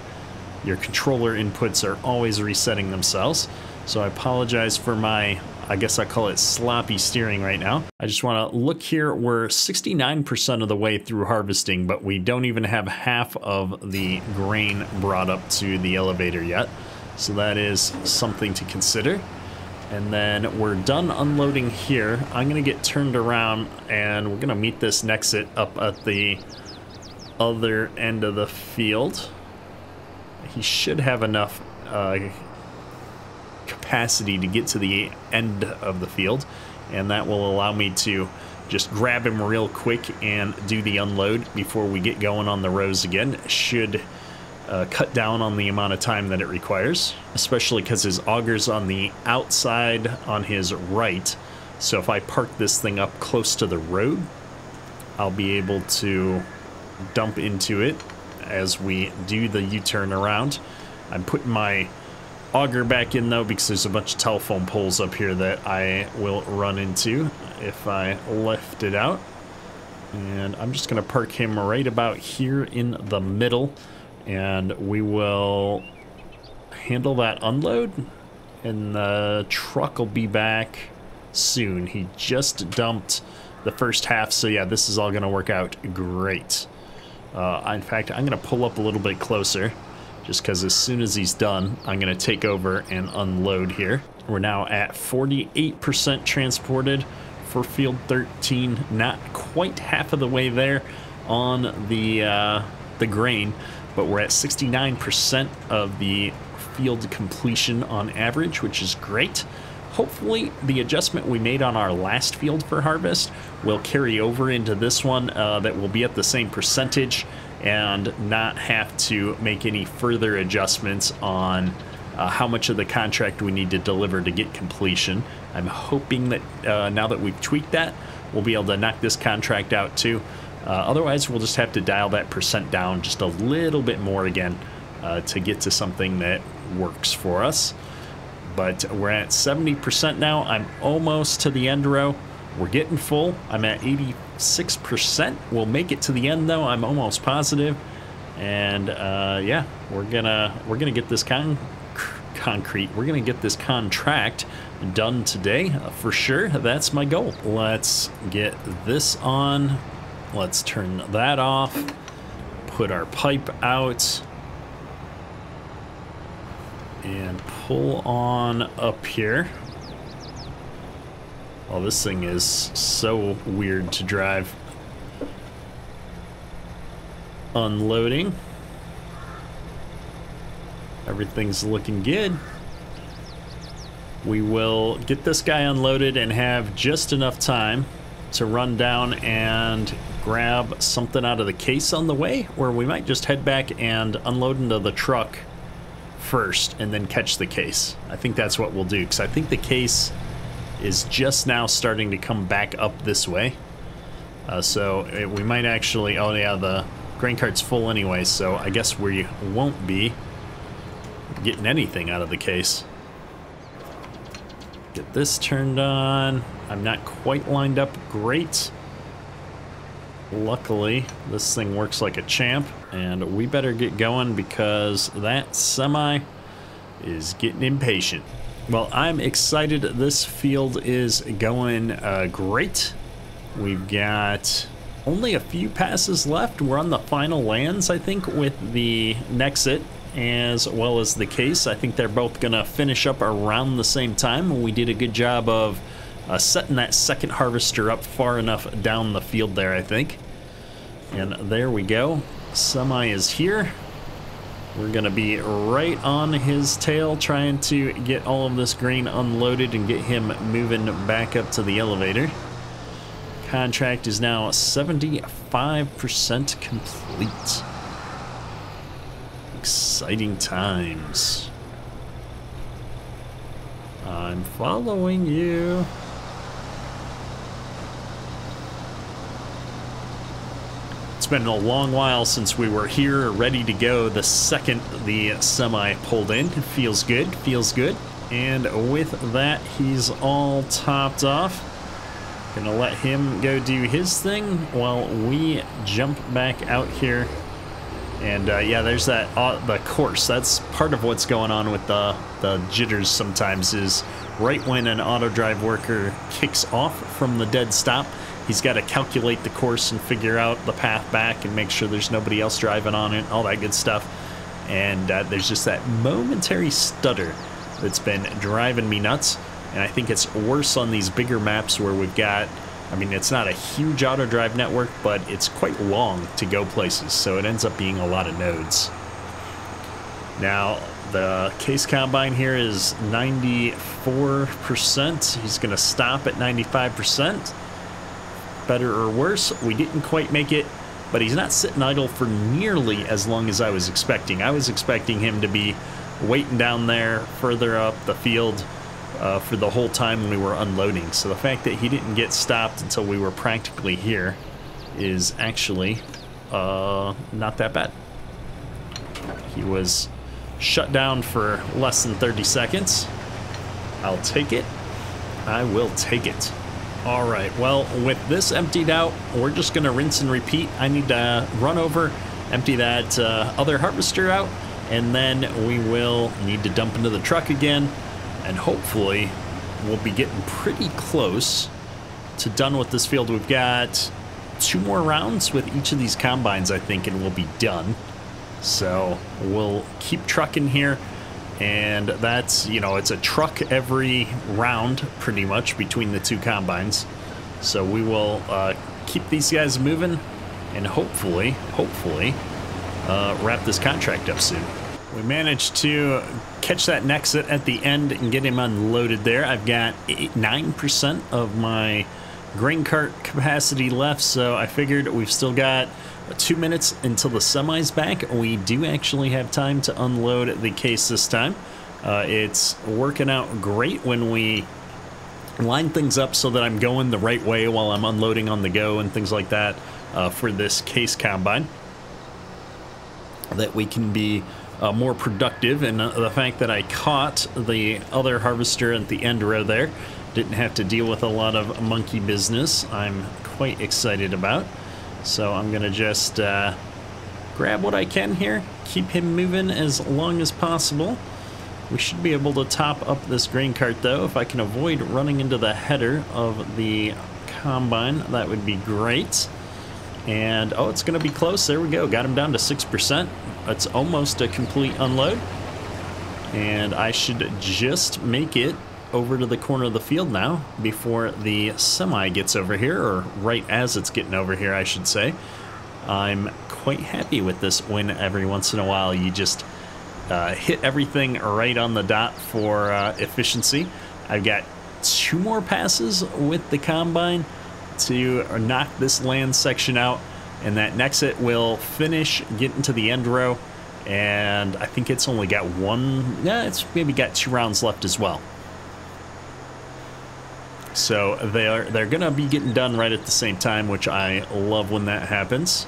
your controller inputs are always resetting themselves. So I apologize for my, I guess I call it sloppy steering right now. I just want to look here. We're 69% of the way through harvesting, but we don't even have half of the grain brought up to the elevator yet. So that is something to consider. And then we're done unloading here. I'm going to get turned around and we're going to meet this NEXAT up at the other end of the field. He should have enough capacity to get to the end of the field, and that will allow me to just grab him real quick and do the unload before we get going on the rows again. Should cut down on the amount of time that it requires, especially because his auger's on the outside on his right. So if I park this thing up close to the road, I'll be able to dump into it as we do the U-turn around. I'm putting my auger back in though because there's a bunch of telephone poles up here that I will run into if I lift it out. And I'm just going to park him right about here in the middle, and we will handle that unload, and the truck will be back soon. He just dumped the first half, so yeah, this is all going to work out great. In fact, I'm going to pull up a little bit closer just because as soon as he's done, I'm going to take over and unload here. We're now at 48% transported for field 13, not quite half of the way there on the grain, but we're at 69% of the field completion on average, which is great. Hopefully the adjustment we made on our last field for harvest will carry over into this one, that will be at the same percentage and not have to make any further adjustments on how much of the contract we need to deliver to get completion. I'm hoping that now that we've tweaked that, we'll be able to knock this contract out too. Otherwise, we'll just have to dial that percent down just a little bit more again to get to something that works for us. But we're at 70% now. I'm almost to the end row. We're getting full. I'm at 86%. We'll make it to the end though. I'm almost positive. And yeah, we're gonna get this we're gonna get this contract done today for sure. That's my goal. Let's get this on. Let's turn that off. Put our pipe out. And pull on up here. Oh, this thing is so weird to drive. Unloading. Everything's looking good. We will get this guy unloaded and have just enough time to run down and grab something out of the case on the way, or we might just head back and unload into the truck first and then catch the case. I think that's what we'll do, because I think the case is just now starting to come back up this way. We might actually, oh yeah, the grain cart's full anyway, so I guess we won't be getting anything out of the case. Get this turned on. I'm not quite lined up great. Luckily, this thing works like a champ, and we better get going because that semi is getting impatient. Well, I'm excited. This field is going great. We've got only a few passes left. We're on the final lands, I think, with the NEXAT as well as the case. I think they're both gonna finish up around the same time. We did a good job of setting that second harvester up far enough down the field there, I think. And there we go. Semi is here. We're gonna be right on his tail trying to get all of this grain unloaded and get him moving back up to the elevator. Contract is now 75% complete. Exciting times. I'm following you. It's been a long while since we were here ready to go the second the semi pulled in. It feels good, feels good. And with that, he's all topped off. Gonna let him go do his thing while we jump back out here. And yeah, there's that the course. That's part of what's going on with the jitters sometimes, is right when an auto drive worker kicks off from the dead stop, he's got to calculate the course and figure out the path back and make sure there's nobody else driving on it, all that good stuff. And there's just that momentary stutter that's been driving me nuts. And I think it's worse on these bigger maps where we've got, I mean, it's not a huge auto drive network, but it's quite long to go places, so it ends up being a lot of nodes. Now, the case combine here is 94%. He's going to stop at 95%. Better or worse, we didn't quite make it, but he's not sitting idle for nearly as long as I was expecting. I was expecting him to be waiting down there further up the field for the whole time we were unloading. So the fact that he didn't get stopped until we were practically here is actually not that bad. He was shut down for less than 30 seconds. I'll take it. I will take it. All right, well, with this emptied out, we're just gonna rinse and repeat. I need to run over, empty that other harvester out, and then we will need to dump into the truck again, and hopefully we'll be getting pretty close to done with this field. We've got 2 more rounds with each of these combines, I think, and we'll be done. So we'll keep trucking here, and that's, you know, it's a truck every round pretty much between the 2 combines. So we will keep these guys moving and hopefully wrap this contract up soon. We managed to catch that NEXAT at the end and get him unloaded there. I've got 9% of my grain cart capacity left, so I figured we've still got 2 minutes until the semi's back. We do actually have time to unload the case this time. It's working out great when we line things up so that I'm going the right way while I'm unloading on the go and things like that for this case combine, that we can be more productive. And the fact that I caught the other harvester at the end row there, didn't have to deal with a lot of monkey business, I'm quite excited about. So I'm gonna just grab what I can here, keep him moving as long as possible. We should be able to top up this grain cart though. If I can avoid running into the header of the combine, that would be great. And oh, it's gonna be close. There we go, got him down to 6%. It's almost a complete unload. And I should just make it over to the corner of the field now before the semi gets over here, or right as it's getting over here, I should say. I'm quite happy with this win. Every once in a while you just hit everything right on the dot for efficiency. I've got 2 more passes with the combine to knock this land section out, and that NEXAT will finish, get into the end row, and I think it's only got 1, yeah, it's maybe got 2 rounds left as well. So they're gonna be getting done right at the same time, which I love when that happens.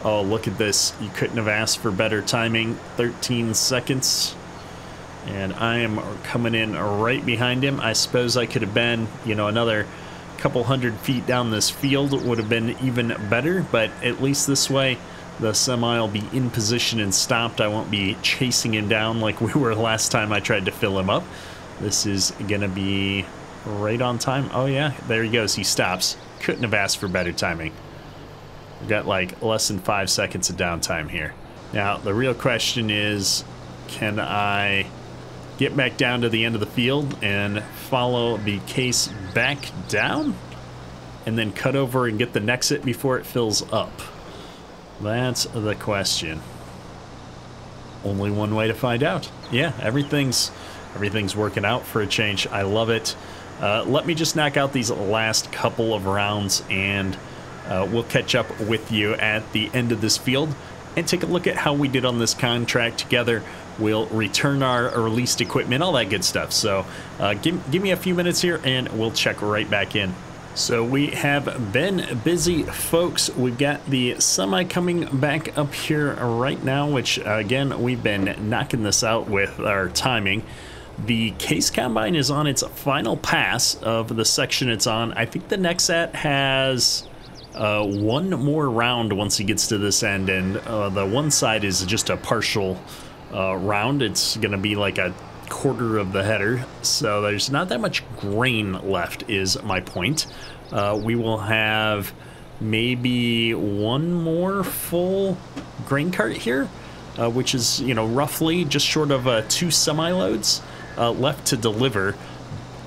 Oh, look at this. You couldn't have asked for better timing. 13 seconds. And I am coming in right behind him. I suppose I could have been, you know, another couple 100 feet down this field would have been even better, but at least this way the semi will be in position and stopped. I won't be chasing him down like we were last time I tried to fill him up. This is gonna be right on time. Oh yeah, there he goes. He stops. Couldn't have asked for better timing. We've got like less than 5 seconds of downtime here. Now the real question is, can I get back down to the end of the field and follow the case back down and then cut over and get the NEXAT before it fills up? That's the question. Only one way to find out. Yeah, everything's working out for a change. I love it. Let me just knock out these last couple of rounds, and we'll catch up with you at the end of this field and take a look at how we did on this contract together. We'll return our released equipment, all that good stuff. So give me a few minutes here and we'll check right back in. So we have been busy, folks. We've got the semi coming back up here right now, which again, we've been knocking this out with our timing. The case combine is on its final pass of the section it's on. I think the NEXAT has 1 more round once he gets to this end, and the one side is just a partial round. It's gonna be like a quarter of the header, so there's not that much grain left, is my point. We will have maybe 1 more full grain cart here, which is, you know, roughly just short of 2 semi-loads left to deliver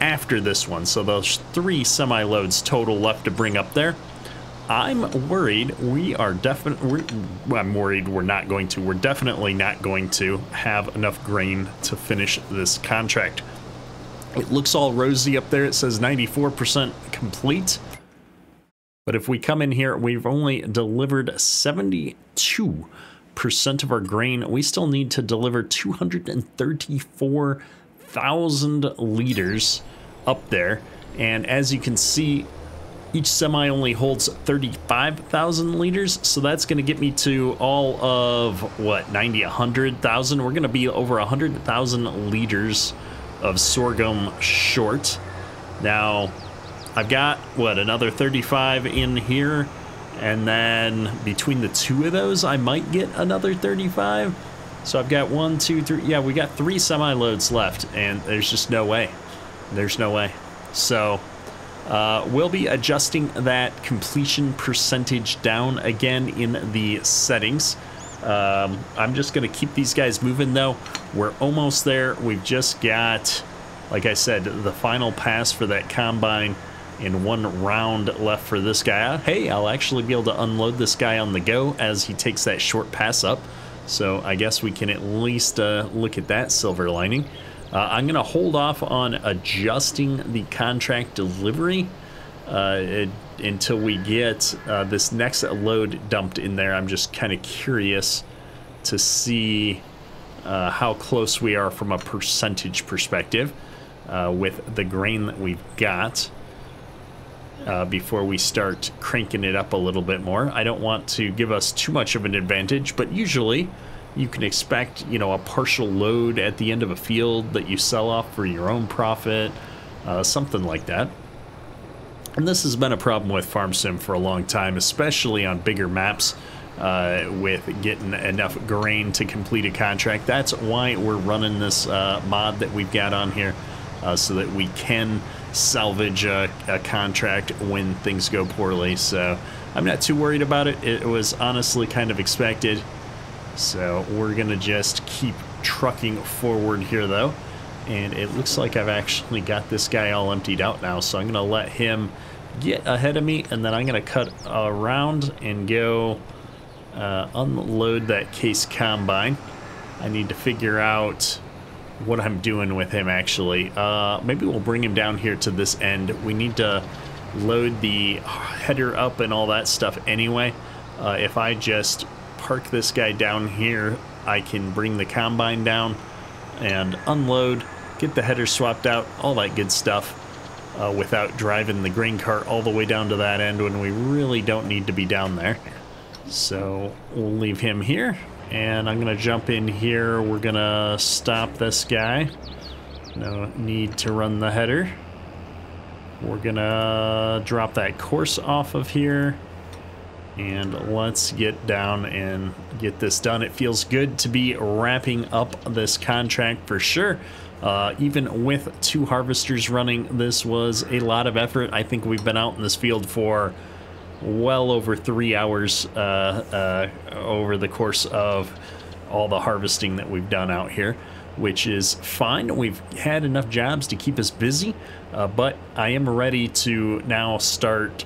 after this one. So those 3 semi-loads total left to bring up there. I'm worried we're definitely not going to have enough grain to finish this contract. It looks all rosy up there. It says 94% complete. But if we come in here, we've only delivered 72% of our grain. We still need to deliver 234,000 liters up there. And as you can see, Each semi only holds 35,000 liters, so that's going to get me to all of, what, 90, 100,000? We're going to be over 100,000 liters of sorghum short. Now, I've got, what, another 35 in here, and then between the two of those, I might get another 35. So I've got 1, 2, 3, yeah, we got 3 semi-loads left, and there's just no way. There's no way. So we'll be adjusting that completion percentage down again in the settings. I'm just going to keep these guys moving, though. We're almost there. We've just got, like I said, the final pass for that combine and 1 round left for this guy. Hey, I'll actually be able to unload this guy on the go as he takes that short pass up. So I guess we can at least look at that silver lining. I'm going to hold off on adjusting the contract delivery until we get this next load dumped in there. I'm just kind of curious to see how close we are from a percentage perspective with the grain that we've got before we start cranking it up a little bit more. I don't want to give us too much of an advantage, but usually you can expect, you know, a partial load at the end of a field that you sell off for your own profit, something like that. And this has been a problem with Farm Sim for a long time, especially on bigger maps with getting enough grain to complete a contract. That's why we're running this mod that we've got on here, so that we can salvage a contract when things go poorly. So I'm not too worried about it. It was honestly kind of expected. So we're gonna just keep trucking forward here, though. And it looks like I've actually got this guy all emptied out now, so I'm gonna let him get ahead of me, and then I'm gonna cut around and go unload that case combine. I need to figure out what I'm doing with him, actually. Maybe we'll bring him down here to this end. We need to load the header up and all that stuff anyway. If I just park this guy down here, I can bring the combine down and unload, get the header swapped out, all that good stuff, without driving the grain cart all the way down to that end when we really don't need to be down there. So we'll leave him here, and I'm gonna jump in here. We're gonna stop this guy. No need to run the header. We're gonna drop that course off of here, and let's get down and get this done. It feels good to be wrapping up this contract for sure. Even with 2 harvesters running, this was a lot of effort. I think we've been out in this field for well over 3 hours over the course of all the harvesting that we've done out here, which is fine. We've had enough jobs to keep us busy, but I am ready to now start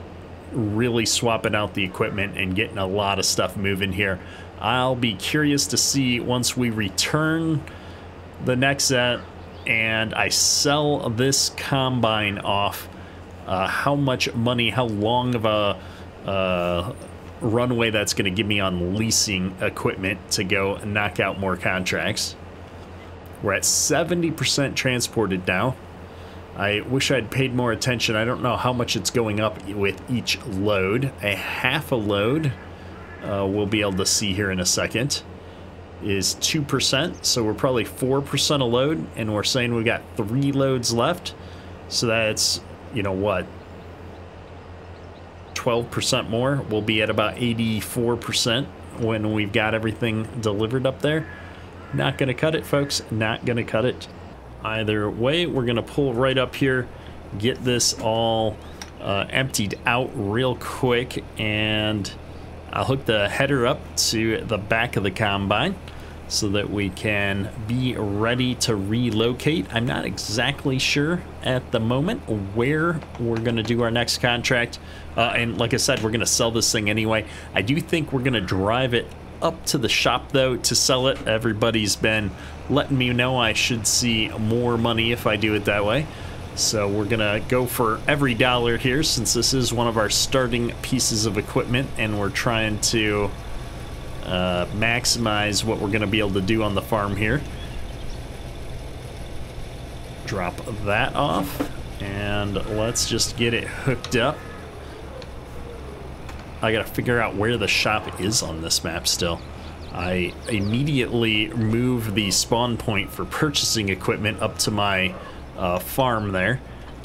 really swapping out the equipment and getting a lot of stuff moving here. I'll be curious to see once we return the NEXAT and I sell this combine off, how much money, how long of a runway that's going to give me on leasing equipment to go and knock out more contracts. We're at 70% transported now. I wish I'd paid more attention. I don't know how much it's going up with each load. A half a load, we'll be able to see here in a second, is 2%. So we're probably 4% a load, and we're saying we got 3 loads left. So that's, you know what, 12% more. We'll be at about 84% when we've got everything delivered up there. Not gonna cut it, folks. Not gonna cut it. Either way, we're gonna pull right up here, get this all emptied out real quick, and I'll hook the header up to the back of the combine so that we can be ready to relocate. I'm not exactly sure at the moment where we're gonna do our next contract. And like I said, we're gonna sell this thing anyway. I do think we're gonna drive it up to the shop though to sell it. Everybody's been letting me know I should see more money if I do it that way. So we're gonna go for every dollar here, since this is one of our starting pieces of equipment and we're trying to maximize what we're gonna be able to do on the farm here. Drop that off and let's just get it hooked up. I gotta figure out where the shop is on this map still. I immediately move the spawn point for purchasing equipment up to my farm there,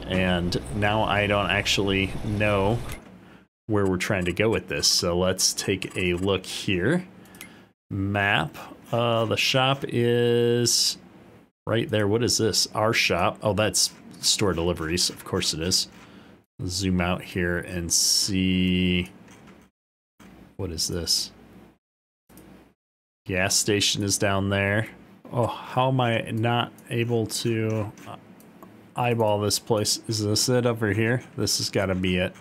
and now I don't actually know where we're trying to go with this. So let's take a look here. Map. The shop is right there. What is this? Our shop. Oh, that's store deliveries. Of course it is. Zoom out here and see. What is this? Gas station is down there. Oh, how am I not able to eyeball this place? Is this it over here? This has got to be it.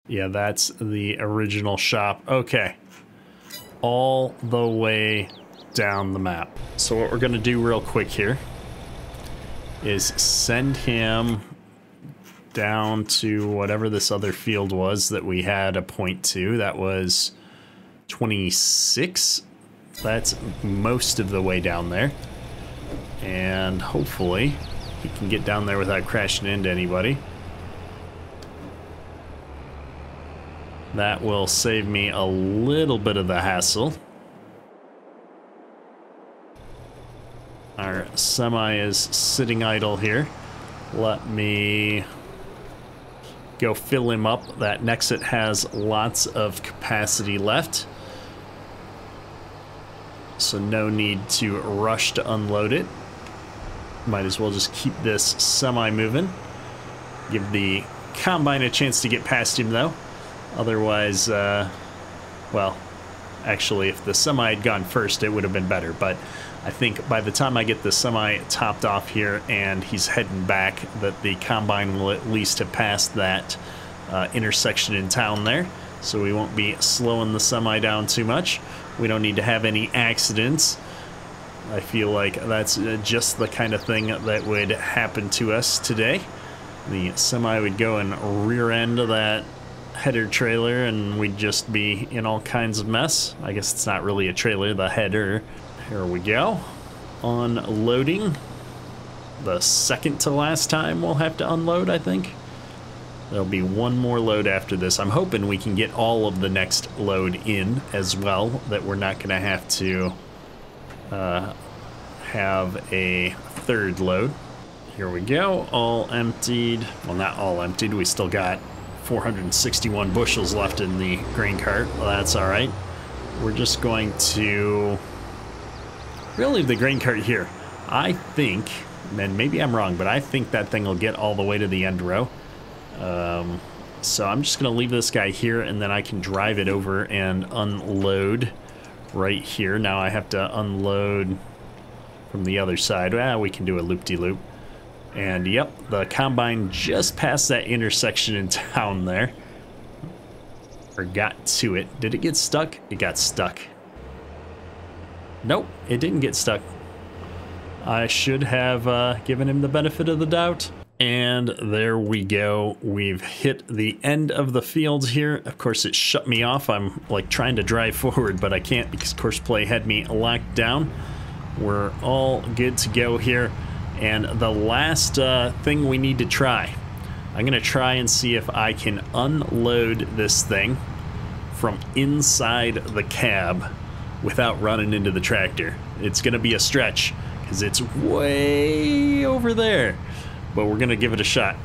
Yeah, that's the original shop. Okay. All the way down the map. So what we're going to do real quick here is send him down to whatever this other field was that we had a point to. That was 26. That's most of the way down there. And hopefully he can get down there without crashing into anybody. That will save me a little bit of the hassle. Our semi is sitting idle here. Let me go fill him up. That NEXAT has lots of capacity left, so no need to rush to unload it. Might as well just keep this semi moving. Give the combine a chance to get past him though. Otherwise, well, actually if the semi had gone first it would have been better, but I think by the time I get the semi topped off here and he's heading back, that the combine will at least have passed that intersection in town there, so we won't be slowing the semi down too much. We don't need to have any accidents. I feel like that's just the kind of thing that would happen to us today. The semi would go and rear end of that header trailer and we'd just be in all kinds of mess. I guess it's not really a trailer, the header. Here we go. Unloading. The second to last time we'll have to unload, I think. There'll be one more load after this. I'm hoping we can get all of the next load in as well, that we're not going to have to have a third load. Here we go. All emptied. Well, not all emptied. We still got 461 bushels left in the grain cart. Well, that's all right. We're just going to... we'll leave the grain cart here. I think, and maybe I'm wrong, but I think that thing will get all the way to the end row. So I'm just going to leave this guy here, and then I can drive it over and unload right here. Now I have to unload from the other side. Well, we can do a loop-de-loop. And yep, the combine just passed that intersection in town there. Or got to it. Did it get stuck? It got stuck. Nope, it didn't get stuck. I should have given him the benefit of the doubt. And there we go. We've hit the end of the field here. Of course, it shut me off. I'm like trying to drive forward, but I can't because course play had me locked down. We're all good to go here. And the last thing we need to try, I'm gonna try and see if I can unload this thing from inside the cab without running into the tractor. It's gonna be a stretch because it's way over there, but we're gonna give it a shot.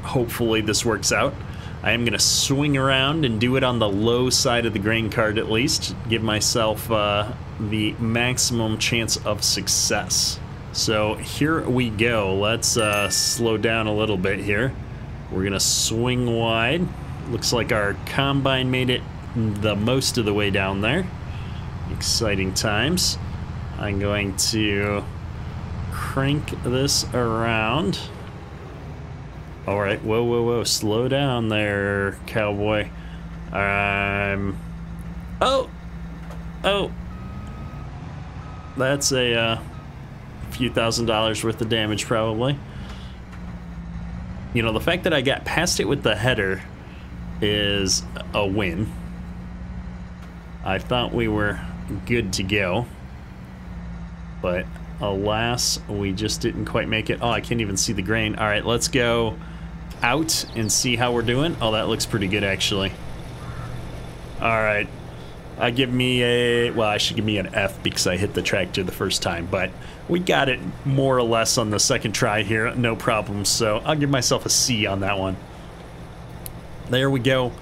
Hopefully this works out. I am gonna swing around and do it on the low side of the grain cart at least, give myself the maximum chance of success. So here we go. Let's slow down a little bit here. We're gonna swing wide. Looks like our combine made it the most of the way down there. Exciting times. I'm going to crank this around. All right, whoa, whoa, whoa, slow down there, cowboy. Oh, that's a few $1,000s worth of damage probably. You know, the fact that I got past it with the header is a win. I thought we were good to go, but alas, we just didn't quite make it. Oh, I can't even see the grain. All right, let's go out and see how we're doing. Oh, that looks pretty good actually. right. Give me a, well, I should give me an F because I hit the tractor the first time, but we got it more or less on the second try here, no problem. So I'll give myself a C on that one. There we go.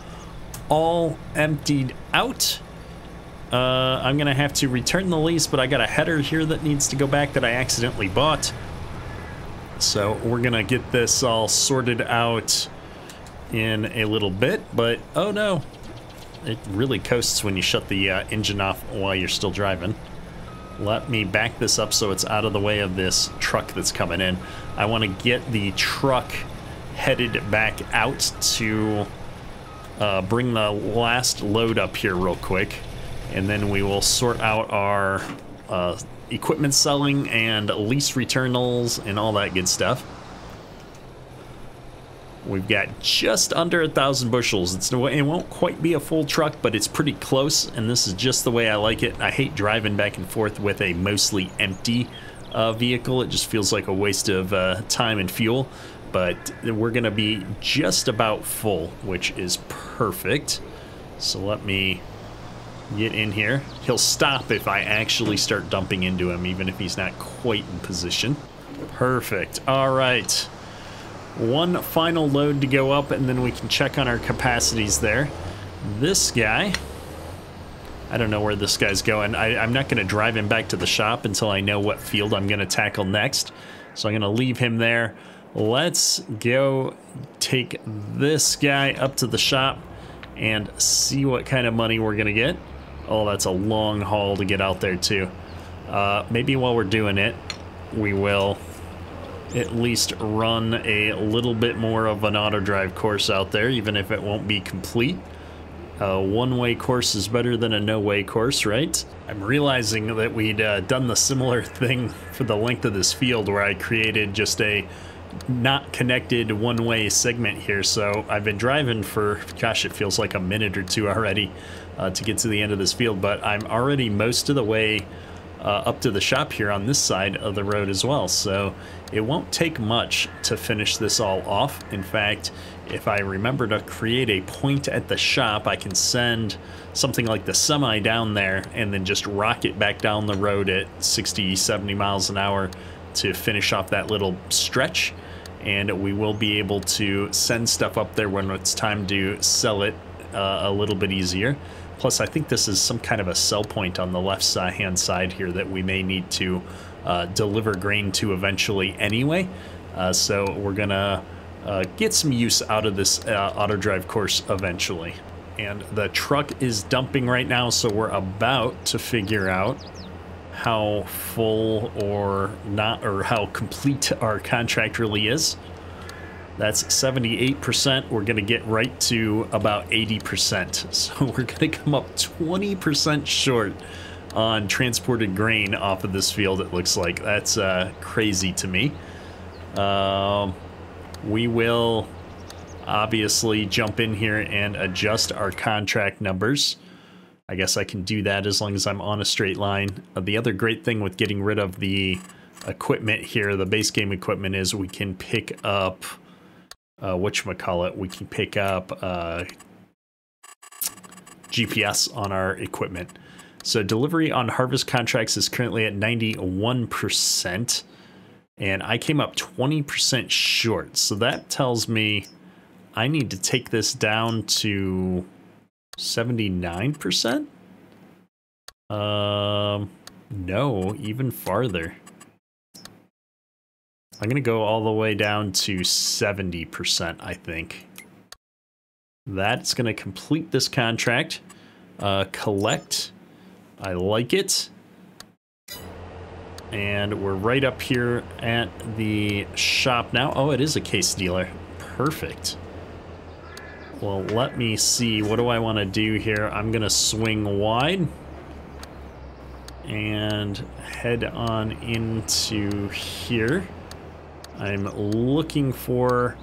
All emptied out. I'm gonna have to return the lease, but I got a header here that needs to go back that I accidentally bought. So we're gonna get this all sorted out in a little bit, but oh no. It really coasts when you shut the engine off while you're still driving. Let me back this up so it's out of the way of this truck that's coming in. I want to get the truck headed back out to bring the last load up here real quick, and then we will sort out our equipment selling and lease returnals and all that good stuff. We've got just under 1,000 bushels. It won't quite be a full truck, but it's pretty close, and this is just the way I like it. I hate driving back and forth with a mostly empty vehicle. It just feels like a waste of time and fuel, but we're going to be just about full, which is perfect. So let me get in here. He'll stop if I actually start dumping into him, even if he's not quite in position. Perfect. All right. One final load to go up, and then we can check on our capacities there. This guy, I don't know where this guy's going. I'm not going to drive him back to the shop until I know what field I'm going to tackle next. So I'm going to leave him there. Let's go take this guy up to the shop and see what kind of money we're going to get. Oh, that's a long haul to get out there too. Maybe while we're doing it, we will at least run a little bit more of an auto drive course out there, even if it won't be complete. A one-way course is better than a no-way course, right? I'm realizing that we'd done the similar thing for the length of this field, where I created just a not connected one-way segment here. So I've been driving for, gosh, it feels like a minute or two already to get to the end of this field, but I'm already most of the way up to the shop here on this side of the road as well. So it won't take much to finish this all off. In fact, if I remember to create a point at the shop, I can send something like the semi down there and then just rock it back down the road at 60, 70 miles an hour to finish off that little stretch. And we will be able to send stuff up there when it's time to sell it a little bit easier. Plus, I think this is some kind of a sell point on the left hand side here that we may need to deliver grain to eventually anyway. So we're gonna get some use out of this auto drive course eventually. And the truck is dumping right now, so we're about to figure out how full or not, or how complete our contract really is. That's 78%. We're going to get right to about 80%. So we're going to come up 20% short on transported grain off of this field, it looks like. That's crazy to me. We will obviously jump in here and adjust our contract numbers. I guess I can do that as long as I'm on a straight line. The other great thing with getting rid of the equipment here, the base game equipment, is we can pick up whatchamacallit, we can pick up GPS on our equipment. So delivery on harvest contracts is currently at 91%, and I came up 20% short. So that tells me I need to take this down to 79%? No, even farther. I'm going to go all the way down to 70%, I think. That's going to complete this contract. Collect. I like it. And we're right up here at the shop now. Oh, it is a case dealer. Perfect. Well, let me see. What do I want to do here? I'm going to swing wide and head on into here. I'm looking for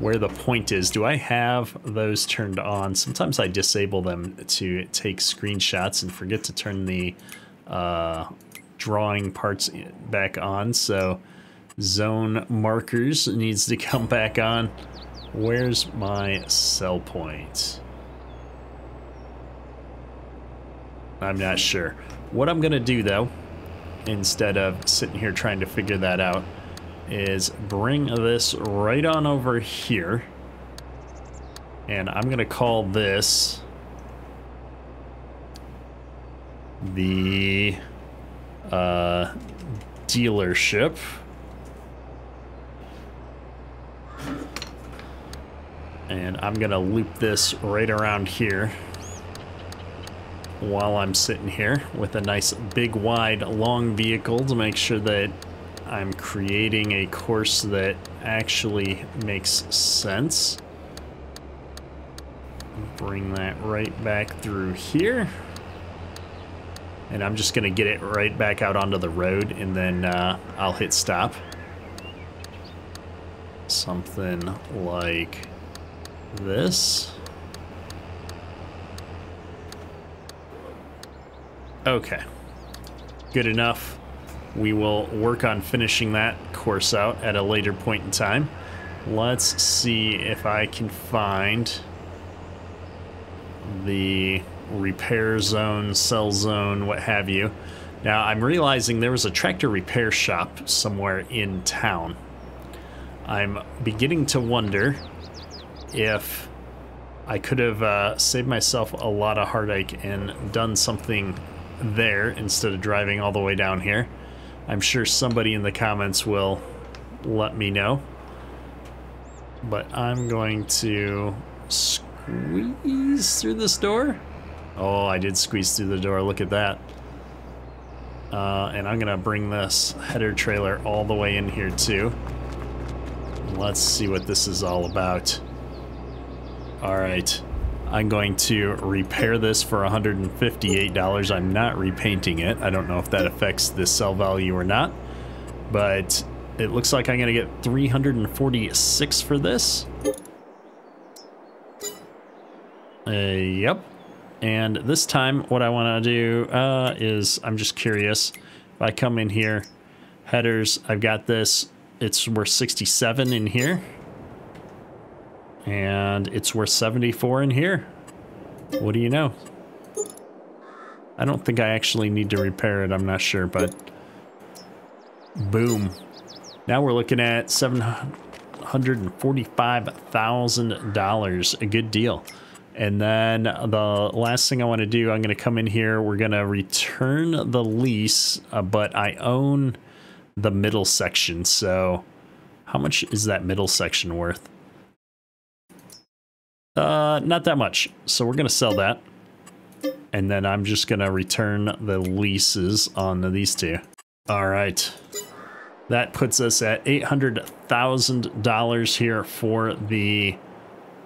where the point is. Do I have those turned on? Sometimes I disable them to take screenshots and forget to turn the drawing parts back on. So zone markers needs to come back on. Where's my sell point? I'm not sure. What I'm gonna do though, instead of sitting here trying to figure that out, is bring this right on over here. And I'm gonna call this the dealership. And I'm gonna loop this right around here while I'm sitting here with a nice big wide long vehicle to make sure that I'm creating a course that actually makes sense. Bring that right back through here. And I'm just gonna get it right back out onto the road, and then I'll hit stop. Something like this. Okay, good enough. We will work on finishing that course out at a later point in time. Let's see if I can find the repair zone, sell zone, what have you. Now I'm realizing there was a tractor repair shop somewhere in town. I'm beginning to wonder if I could have saved myself a lot of heartache and done something there instead of driving all the way down here. I'm sure somebody in the comments will let me know. But I'm going to squeeze through this door. Oh, I did squeeze through the door. Look at that. And I'm going to bring this header trailer all the way in here too. Let's see what this is all about. All right. I'm going to repair this for $158. I'm not repainting it. I don't know if that affects the sell value or not. But it looks like I'm going to get $346 for this. Yep. And this time what I want to do is, I'm just curious, if I come in here, headers, I've got this, it's worth 67 in here, and it's worth 74 in here. What do you know? I don't think I actually need to repair it, I'm not sure, but boom. Now we're looking at $745,000, a good deal. And then the last thing I want to do, I'm going to come in here, we're going to return the lease, but I own the middle section. So how much is that middle section worth? Not that much. So we're going to sell that. And then I'm just going to return the leases on these two. All right. That puts us at $800,000 here for the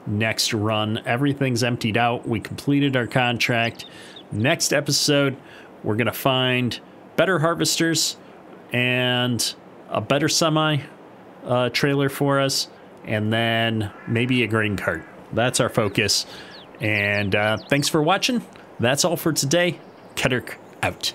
next run. Everything's emptied out. We completed our contract. Next episode, we're gonna find better harvesters and a better semi trailer for us, and then maybe a grain cart. That's our focus. And thanks for watching. That's all for today. Kedirk out.